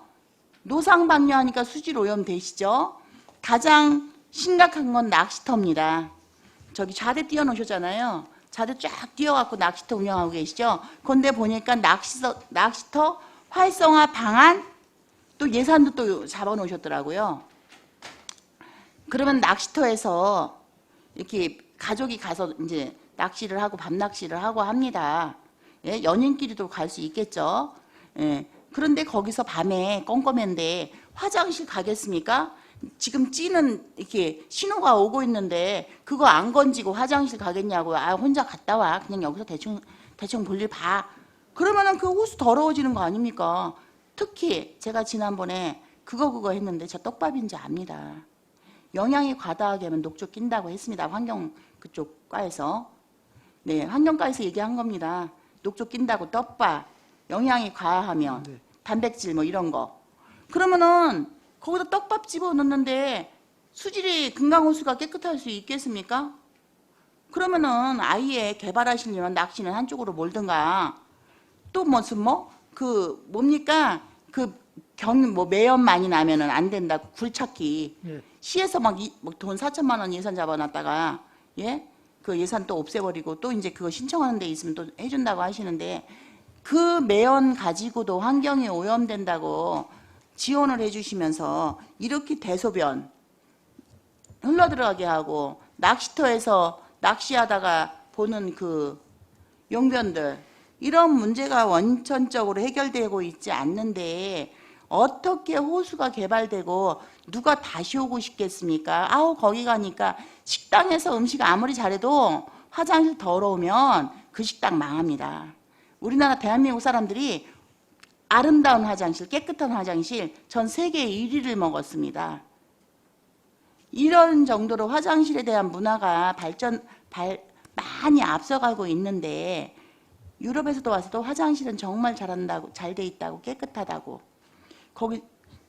노상방뇨하니까 수질오염 되시죠? 가장 심각한 건 낚시터입니다. 저기 좌대 띄워놓으셨잖아요. 자들 쫙 뛰어갖고 낚시터 운영하고 계시죠? 그런데 보니까 낚시터 활성화 방안 또 예산도 또 잡아놓으셨더라고요. 그러면 낚시터에서 이렇게 가족이 가서 이제 낚시를 하고 밤 낚시를 하고 합니다. 예, 연인끼리도 갈 수 있겠죠. 예, 그런데 거기서 밤에 껌껌한데 화장실 가겠습니까? 지금 찌는 이렇게 신호가 오고 있는데 그거 안 건지고 화장실 가겠냐고. 아, 혼자 갔다 와. 그냥 여기서 대충 볼일 봐. 그러면은 그 호수 더러워지는 거 아닙니까? 특히 제가 지난번에 그거 했는데 저 떡밥인지 압니다. 영양이 과다하게 하면 녹조 낀다고 했습니다. 환경 그쪽 과에서. 네, 환경과에서 얘기한 겁니다. 녹조 낀다고 떡밥, 영양이 과하면 단백질 뭐 이런 거. 그러면은 거기다 떡밥 집어넣는데 수질이 금강호수가 깨끗할 수 있겠습니까? 그러면은 아예 개발하시려면 낚시는 한쪽으로 몰든가. 또 무슨 뭡니까? 매연 많이 나면은 안 된다고 굴착기. 예. 시에서 막 돈 4천만 원 예산 잡아놨다가 예? 그 예산 또 없애버리고 또 이제 그거 신청하는 데 있으면 또 해준다고 하시는데 그 매연 가지고도 환경이 오염된다고 지원을 해주시면서 이렇게 대소변 흘러들어가게 하고 낚시터에서 낚시하다가 보는 그 용변들 이런 문제가 원천적으로 해결되고 있지 않는데 어떻게 호수가 개발되고 누가 다시 오고 싶겠습니까? 아우 거기 가니까 식당에서 음식 아무리 잘해도 화장실 더러우면 그 식당 망합니다. 우리나라 대한민국 사람들이 아름다운 화장실, 깨끗한 화장실 전 세계 1위를 먹었습니다. 이런 정도로 화장실에 대한 문화가 많이 앞서가고 있는데 유럽에서도 와서도 화장실은 정말 잘한다고, 잘 돼 있다고, 깨끗하다고 거기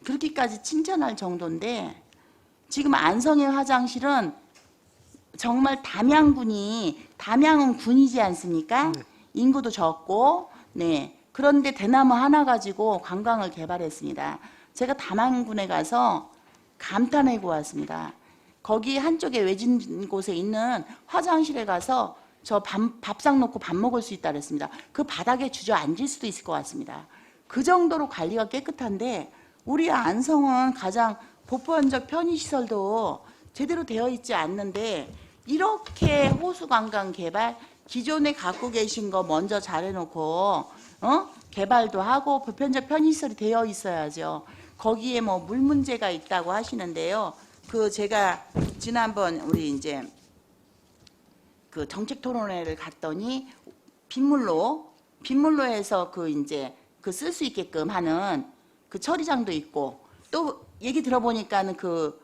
그렇게까지 칭찬할 정도인데 지금 안성의 화장실은 정말 담양은 군이지 않습니까? 네. 인구도 적고 네. 그런데 대나무 하나 가지고 관광을 개발했습니다. 제가 담양군에 가서 감탄하고 왔습니다. 거기 한쪽에 외진 곳에 있는 화장실에 가서 저 밥상 놓고 밥 먹을 수 있다 그랬습니다. 그 바닥에 주저앉을 수도 있을 것 같습니다. 그 정도로 관리가 깨끗한데 우리 안성은 가장 보편적 편의시설도 제대로 되어 있지 않는데 이렇게 호수관광 개발 기존에 갖고 계신 거 먼저 잘해놓고 개발도 하고 보편적 편의시설이 되어 있어야죠. 거기에 뭐 물 문제가 있다고 하시는데요. 그 제가 지난번 우리 이제 그 정책 토론회를 갔더니 빗물로 해서 그 이제 그 쓸 수 있게끔 하는 그 처리장도 있고 또 얘기 들어보니까는 그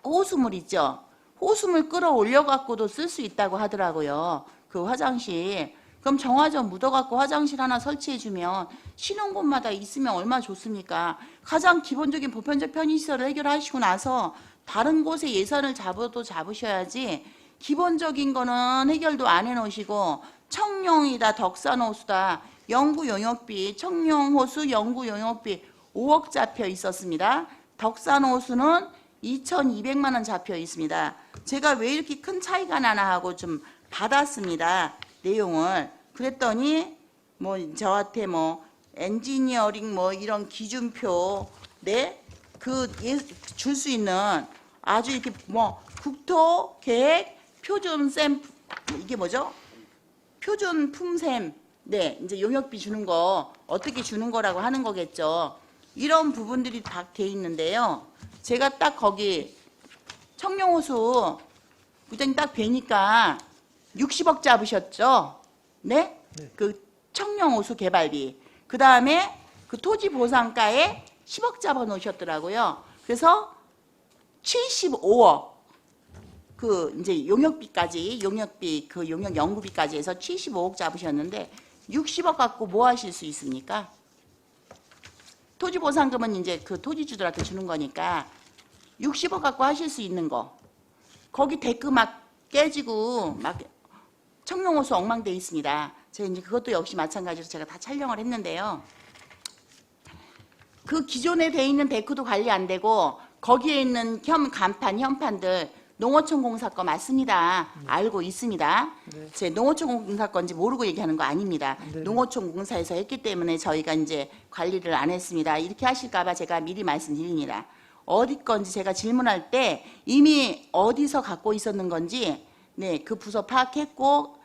호수물 있죠. 호수물 끌어올려 갖고도 쓸 수 있다고 하더라고요. 그 화장실. 그럼 정화조 묻어갖고 화장실 하나 설치해주면 쉬는 곳마다 있으면 얼마나 좋습니까? 가장 기본적인 보편적 편의시설을 해결하시고 나서 다른 곳에 예산을 잡으셔야지 기본적인 거는 해결도 안 해놓으시고 청룡이다 덕산호수다 영구용역비 청룡호수 영구용역비 5억 잡혀 있었습니다. 덕산호수는 2,200만 원 잡혀 있습니다. 제가 왜 이렇게 큰 차이가 나나 하고 좀 받았습니다. 내용을. 그랬더니 뭐 저한테 뭐 엔지니어링 뭐 이런 기준표 그 줄 수 있는 아주 이렇게 뭐 국토 계획 표준 샘 이게 뭐죠? 표준 품샘 이제 용역비 주는 거 어떻게 주는 거라고 하는 거겠죠. 이런 부분들이 다 돼 있는데요. 제가 딱 거기 청룡호수 부장님 딱 뵈니까 60억 잡으셨죠? 네? 그 청룡호수 개발비. 그 다음에 그 토지 보상가에 10억 잡아 놓으셨더라고요. 그래서 75억 그 이제 용역비까지 그 용역 연구비까지 해서 75억 잡으셨는데 60억 갖고 뭐 하실 수 있습니까? 토지 보상금은 이제 그 토지주들한테 주는 거니까 60억 갖고 하실 수 있는 거. 거기 데크 막 깨지고 막 청룡호수 엉망돼 있습니다. 제가 이제 그것도 역시 마찬가지로 제가 다 촬영을 했는데요. 그 기존에 돼 있는 데크도 관리 안 되고 거기에 있는 현판들 농어촌 공사 거 맞습니다. 알고 있습니다. 제 농어촌 공사 건지 모르고 얘기하는 거 아닙니다. 농어촌 공사에서 했기 때문에 저희가 이제 관리를 안 했습니다. 이렇게 하실까봐 제가 미리 말씀드립니다. 어디 건지 제가 질문할 때 이미 어디서 갖고 있었는 건지 그 부서 파악했고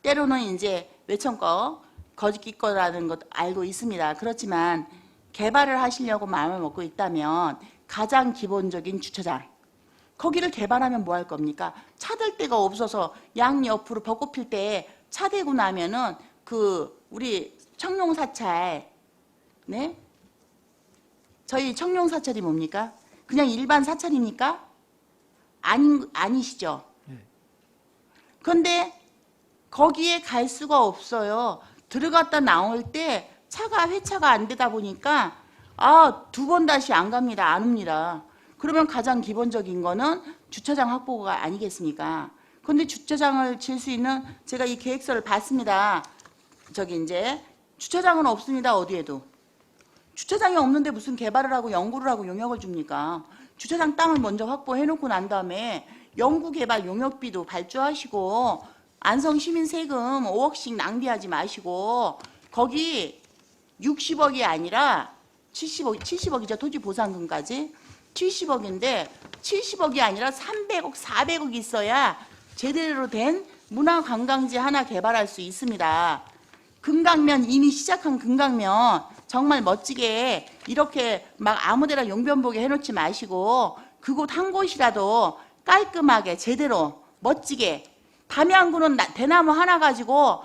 때로는 이제 외청 거 거짓기 거라는 것도 알고 있습니다. 그렇지만 개발을 하시려고 마음을 먹고 있다면 가장 기본적인 주차장. 거기를 개발하면 뭐 할 겁니까? 차댈 데가 없어서 양 옆으로 벚꽃 필 때 차 대고 나면은 우리 청룡사찰, 네? 저희 청룡사찰이 뭡니까? 그냥 일반 사찰입니까? 아니시죠? 그런데 거기에 갈 수가 없어요. 들어갔다 나올 때 회차가 안 되다 보니까 2번 다시 안 갑니다. 안 옵니다. 그러면 가장 기본적인 거는 주차장 확보가 아니겠습니까? 그런데 주차장을 질 수 있는 제가 이 계획서를 봤습니다. 이제 주차장은 없습니다. 어디에도. 주차장이 없는데 무슨 개발을 하고 연구를 하고 용역을 줍니까? 주차장 땅을 먼저 확보해 놓고 난 다음에 연구 개발 용역비도 발주하시고 안성 시민 세금 5억씩 낭비하지 마시고 거기 60억이 아니라 70억이죠. 토지 보상금까지 70억인데 70억이 아니라 300억, 400억이 있어야 제대로 된 문화관광지 하나 개발할 수 있습니다. 금강면 이미 시작한 금강면 정말 멋지게 이렇게 막 아무데나 용변보게 해놓지 마시고 그곳 한 곳이라도 깔끔하게 제대로 멋지게 담양구는 대나무 하나 가지고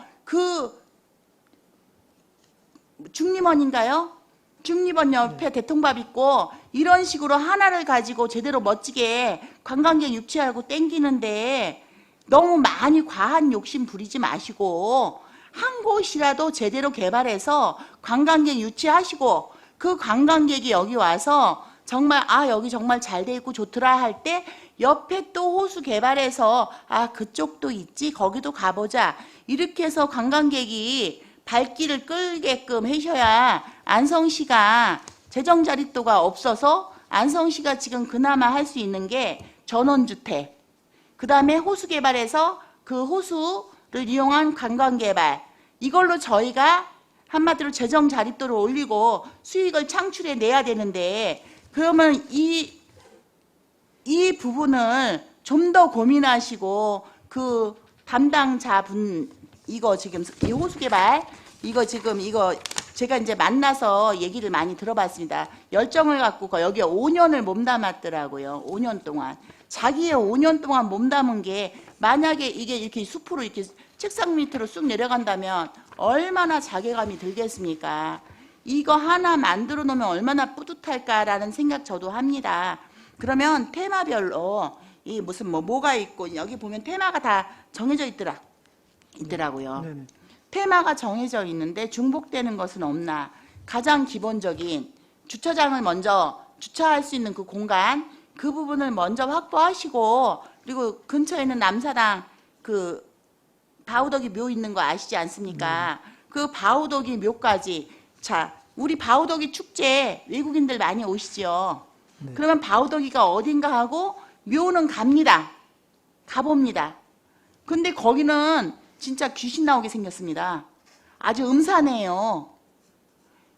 중림원인가요? 중림원 옆에 대통밥 있고 이런 식으로 하나를 가지고 제대로 멋지게 관광객 유치하고 땡기는데 너무 많이 과한 욕심 부리지 마시고 한 곳이라도 제대로 개발해서 관광객 유치하시고 그 관광객이 여기 와서 정말 여기 정말 잘 돼 있고 좋더라 할 때 옆에 또 호수 개발해서 그쪽도 있지 거기도 가보자 이렇게 해서 관광객이 발길을 끌게끔 하셔야 안성시가 재정자립도가 없어서 안성시가 지금 그나마 할 수 있는 게 전원주택, 그 다음에 호수 개발해서 그 호수를 이용한 관광개발, 이걸로 저희가 한마디로 재정자립도를 올리고 수익을 창출해 내야 되는데 그러면 이 부분을 좀 더 고민하시고 그 담당자분 이거 지금 이 호수 개발 이거 제가 이제 만나서 얘기를 많이 들어봤습니다. 열정을 갖고 여기에 5년을 몸담았더라고요. 5년 동안. 자기의 5년 동안 몸담은 게 만약에 이게 이렇게 숲으로 이렇게 책상 밑으로 쑥 내려간다면 얼마나 자괴감이 들겠습니까? 이거 하나 만들어 놓으면 얼마나 뿌듯할까라는 생각 저도 합니다. 그러면 테마별로 이 무슨 뭐가 있고 여기 보면 테마가 다 정해져 있더라고요. 네네. 테마가 정해져 있는데 중복되는 것은 없나. 가장 기본적인 주차장을 먼저 주차할 수 있는 그 공간 그 부분을 먼저 확보하시고 그리고 근처에 있는 남사당 그 바우덕이 묘 있는 거 아시지 않습니까? 그 바우덕이 묘까지 자 우리 바우덕이 축제 외국인들 많이 오시죠. 그러면 바우덕이가 어딘가 하고 묘는 갑니다. 가봅니다. 근데 거기는 진짜 귀신 나오게 생겼습니다. 아주 음산해요.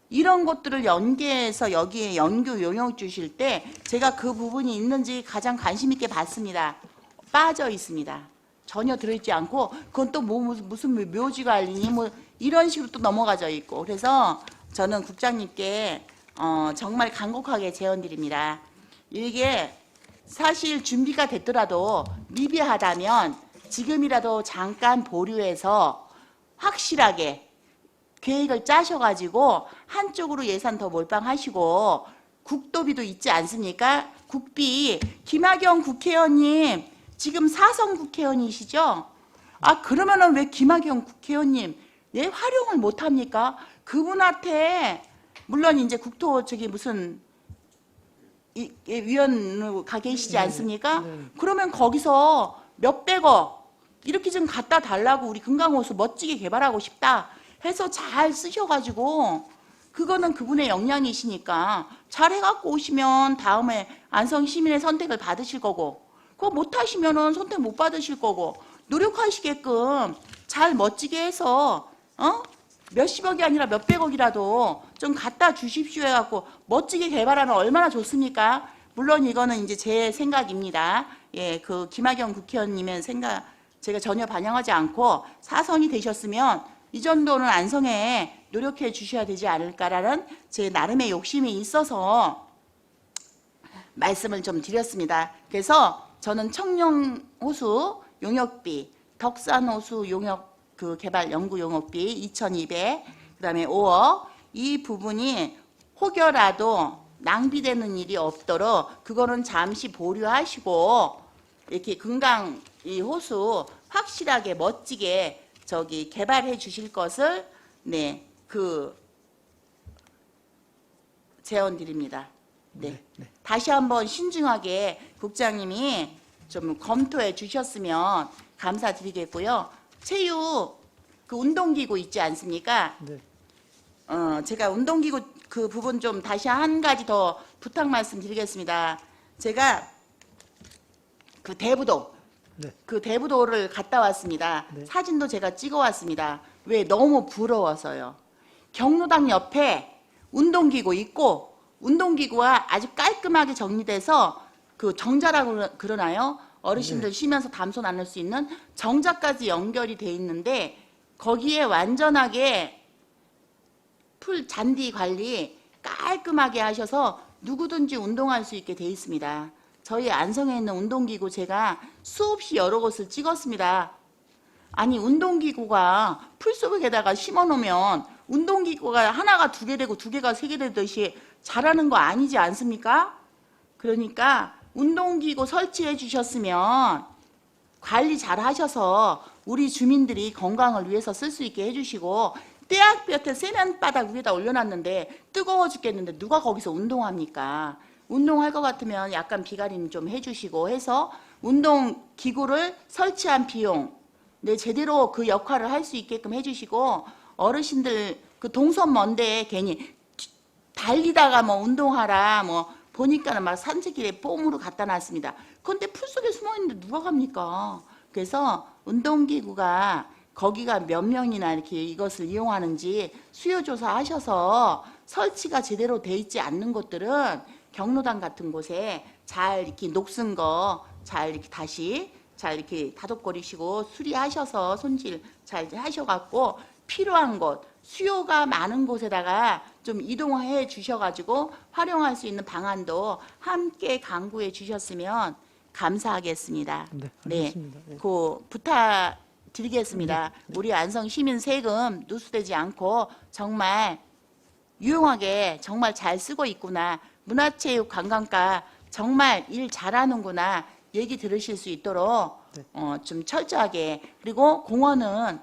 이런 것들을 연계해서 여기에 연구 용역 주실 때 제가 그 부분이 있는지 가장 관심 있게 봤습니다. 빠져 있습니다. 전혀 들어있지 않고 그건 또 무슨 묘지 관리니 뭐 이런 식으로 또 넘어가져 있고 그래서 저는 국장님께 정말 간곡하게 제언드립니다. 이게 사실 준비가 됐더라도 미비하다면 지금이라도 잠깐 보류해서 확실하게 계획을 짜셔가지고 한쪽으로 예산 더 몰빵하시고 국도비도 있지 않습니까? 국비 김학영 국회의원님 지금 4선 국회의원이시죠? 그러면은 왜 김학영 국회의원님 왜 활용을 못합니까? 그분한테 물론 이제 국토 무슨 위원으로 가 계시지 않습니까? 그러면 거기서 몇백억 이렇게 좀 갖다 달라고 우리 금강호수 멋지게 개발하고 싶다 해서 잘 쓰셔가지고 그거는 그분의 역량이시니까 잘 해갖고 오시면 다음에 안성 시민의 선택을 받으실 거고 그거 못하시면은 선택 못 받으실 거고 노력하시게끔 잘 멋지게 해서 몇십억이 아니라 몇백억이라도 좀 갖다 주십시오 해갖고 멋지게 개발하면 얼마나 좋습니까? 물론 이거는 이제 제 생각입니다. 예, 그 김학영 국회의원님의 생각 제가 전혀 반영하지 않고 4선이 되셨으면 이 정도는 안성에 노력해 주셔야 되지 않을까라는 제 나름의 욕심이 있어서 말씀을 좀 드렸습니다. 그래서 저는 청룡호수 용역비, 덕산호수 용역 그 개발 연구 용역비 2,200, 그다음에 5억 이 부분이 혹여라도 낭비되는 일이 없도록 그거는 잠시 보류하시고 이렇게 금강 이 호수 확실하게 멋지게 저기 개발해 주실 것을 네, 그 제언 드립니다. 네. 다시 한번 신중하게 국장님이 좀 검토해 주셨으면 감사드리겠고요. 체육 그 운동기구 있지 않습니까? 네. 제가 운동기구 그 부분 좀 다시 한 가지 더 부탁 말씀드리겠습니다. 제가 그 대부도 네. 그 대부도를 갔다 왔습니다. 네. 사진도 제가 찍어 왔습니다. 왜? 너무 부러워서요. 경로당 옆에 운동기구 있고 운동기구가 아주 깔끔하게 정리돼서 그 정자라고 그러나요? 어르신들 쉬면서 담소 나눌 수 있는 정자까지 연결이 돼 있는데 거기에 완전하게 풀 잔디 관리 깔끔하게 하셔서 누구든지 운동할 수 있게 돼 있습니다. 저희 안성에 있는 운동기구 제가 수없이 여러 곳을 찍었습니다. 아니 운동기구가 풀숲에다가 심어놓으면 운동기구가 하나가 2개 되고 2개가 3개 되듯이 잘하는 거 아니지 않습니까? 그러니까 운동기구 설치해 주셨으면 관리 잘 하셔서 우리 주민들이 건강을 위해서 쓸 수 있게 해주시고 떼약볕에 세면바닥 위에다 올려놨는데 뜨거워 죽겠는데 누가 거기서 운동합니까? 운동할 것 같으면 약간 비가림 좀 해주시고 해서 운동기구를 설치한 비용 네, 제대로 그 역할을 할 수 있게끔 해주시고 어르신들 그 동선 먼데 괜히 달리다가 뭐 운동하라 뭐 보니까는 막 산책길에 뽕으로 갖다 놨습니다. 그런데 풀속에 숨어 있는데 누가 갑니까? 그래서 운동기구가 거기가 몇 명이나 이렇게 이것을 이용하는지 수요조사 하셔서 설치가 제대로 돼 있지 않는 곳들은 경로당 같은 곳에 잘 이렇게 녹슨 거 잘 이렇게 다시 잘 이렇게 다독거리시고 수리하셔서 손질 잘 하셔갖고 필요한 곳 수요가 많은 곳에다가 좀 이동해 주셔가지고 활용할 수 있는 방안도 함께 강구해 주셨으면 감사하겠습니다. 네, 네, 알겠습니다. 네. 그 부탁 드리겠습니다. 우리 안성 시민 세금 누수되지 않고 정말 유용하게 정말 잘 쓰고 있구나. 문화체육 관광과 정말 일 잘하는구나. 얘기 들으실 수 있도록 좀 철저하게 그리고 공원은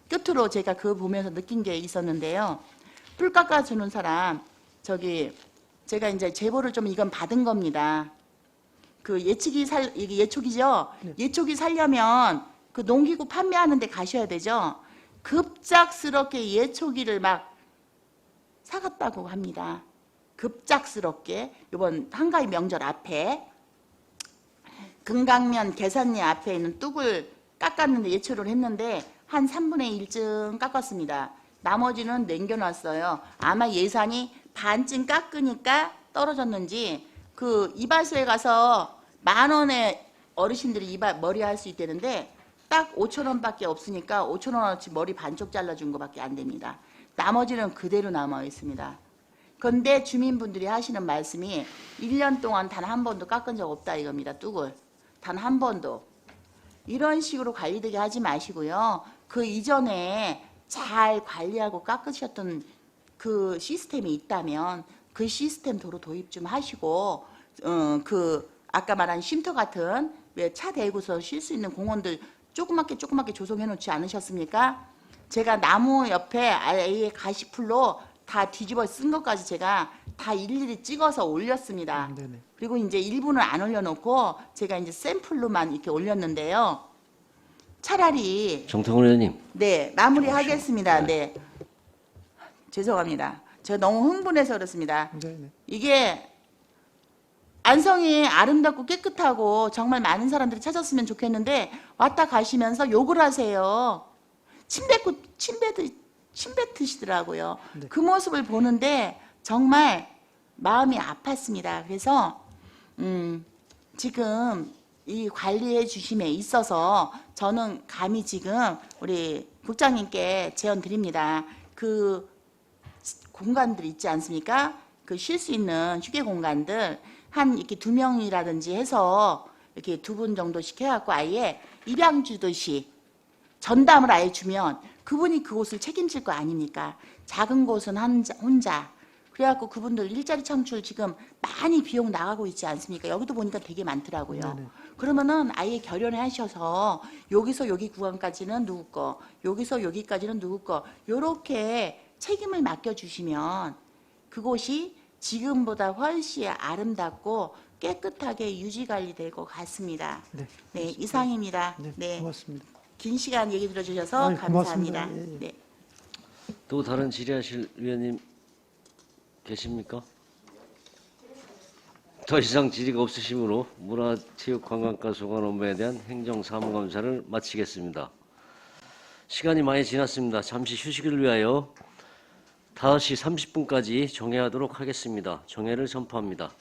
끝으로 제가 그거 보면서 느낀 게 있었는데요. 풀 깎아주는 사람 저기 제가 이제 제보를 좀 이건 받은 겁니다. 그 이게 예초기죠. 네. 예초기 살려면 그 농기구 판매하는 데 가셔야 되죠. 급작스럽게 예초기를 막 사갔다고 합니다. 급작스럽게 이번 한가위 명절 앞에 금강면 계산리 앞에 있는 뚝을 깎았는데 예초를 했는데 한 3분의 1쯤 깎았습니다. 나머지는 남겨놨어요. 아마 예산이 반쯤 깎으니까 떨어졌는지 그 이발소에 가서 10,000원에 어르신들이 머리 할 수 있다는데 딱 5,000원밖에 없으니까 5,000원어치 머리 반쪽 잘라준 것밖에 안 됩니다. 나머지는 그대로 남아 있습니다. 그런데 주민분들이 하시는 말씀이 1년 동안 단 한 번도 깎은 적 없다 이겁니다. 뚝을. 단 한 번도. 이런 식으로 관리되게 하지 마시고요. 그 이전에 잘 관리하고 깎으셨던 그 시스템이 있다면 그 시스템 도로 도입 좀 하시고 그 아까 말한 쉼터 같은 왜 차 대고서 쉴 수 있는 공원들 조그맣게 조성해 놓지 않으셨습니까? 제가 나무 옆에 아예 가시풀로 다 뒤집어 쓴 것까지 제가 다 일일이 찍어서 올렸습니다. 네네. 그리고 이제 일부는 안 올려놓고 제가 이제 샘플로만 이렇게 올렸는데요. 차라리 정태근 의원님. 네 마무리하겠습니다. 네 죄송합니다. 제가 너무 흥분해서 그렇습니다. 네네. 이게 안성이 아름답고 깨끗하고 정말 많은 사람들이 찾았으면 좋겠는데 왔다 가시면서 욕을 하세요. 침 뱉으시더라고요. 네. 그 모습을 보는데 정말 마음이 아팠습니다. 그래서 지금 이 관리해 주심에 있어서 저는 감히 지금 우리 국장님께 제언 드립니다. 그 공간들 있지 않습니까? 그 쉴 수 있는 휴게 공간들 한 이렇게 2명이라든지 해서 이렇게 2분 정도씩 해갖고 아예 입양 주듯이 전담을 아예 주면 그분이 그곳을 책임질 거 아닙니까? 작은 곳은 혼자. 그래갖고 그분들 일자리 창출 지금 많이 비용 나가고 있지 않습니까? 여기도 보니까 되게 많더라고요. 네네. 그러면은 아예 결연해 하셔서 여기서 여기 구간까지는 누구 거, 여기서 여기까지는 누구 거, 요렇게 책임을 맡겨주시면 그곳이 지금보다 훨씬 아름답고 깨끗하게 유지 관리될 것 같습니다. 네, 네, 이상입니다. 네, 네, 고맙습니다. 긴 시간 얘기 들어주셔서 아유, 고맙습니다. 감사합니다. 예, 예. 네. 또 다른 질의하실 위원님 계십니까? 더 이상 질의가 없으시므로 문화체육관광과 소관업무에 대한 행정사무감사를 마치겠습니다. 시간이 많이 지났습니다. 잠시 휴식을 위하여 5시 30분까지 정회하도록 하겠습니다. 정회를 선포합니다.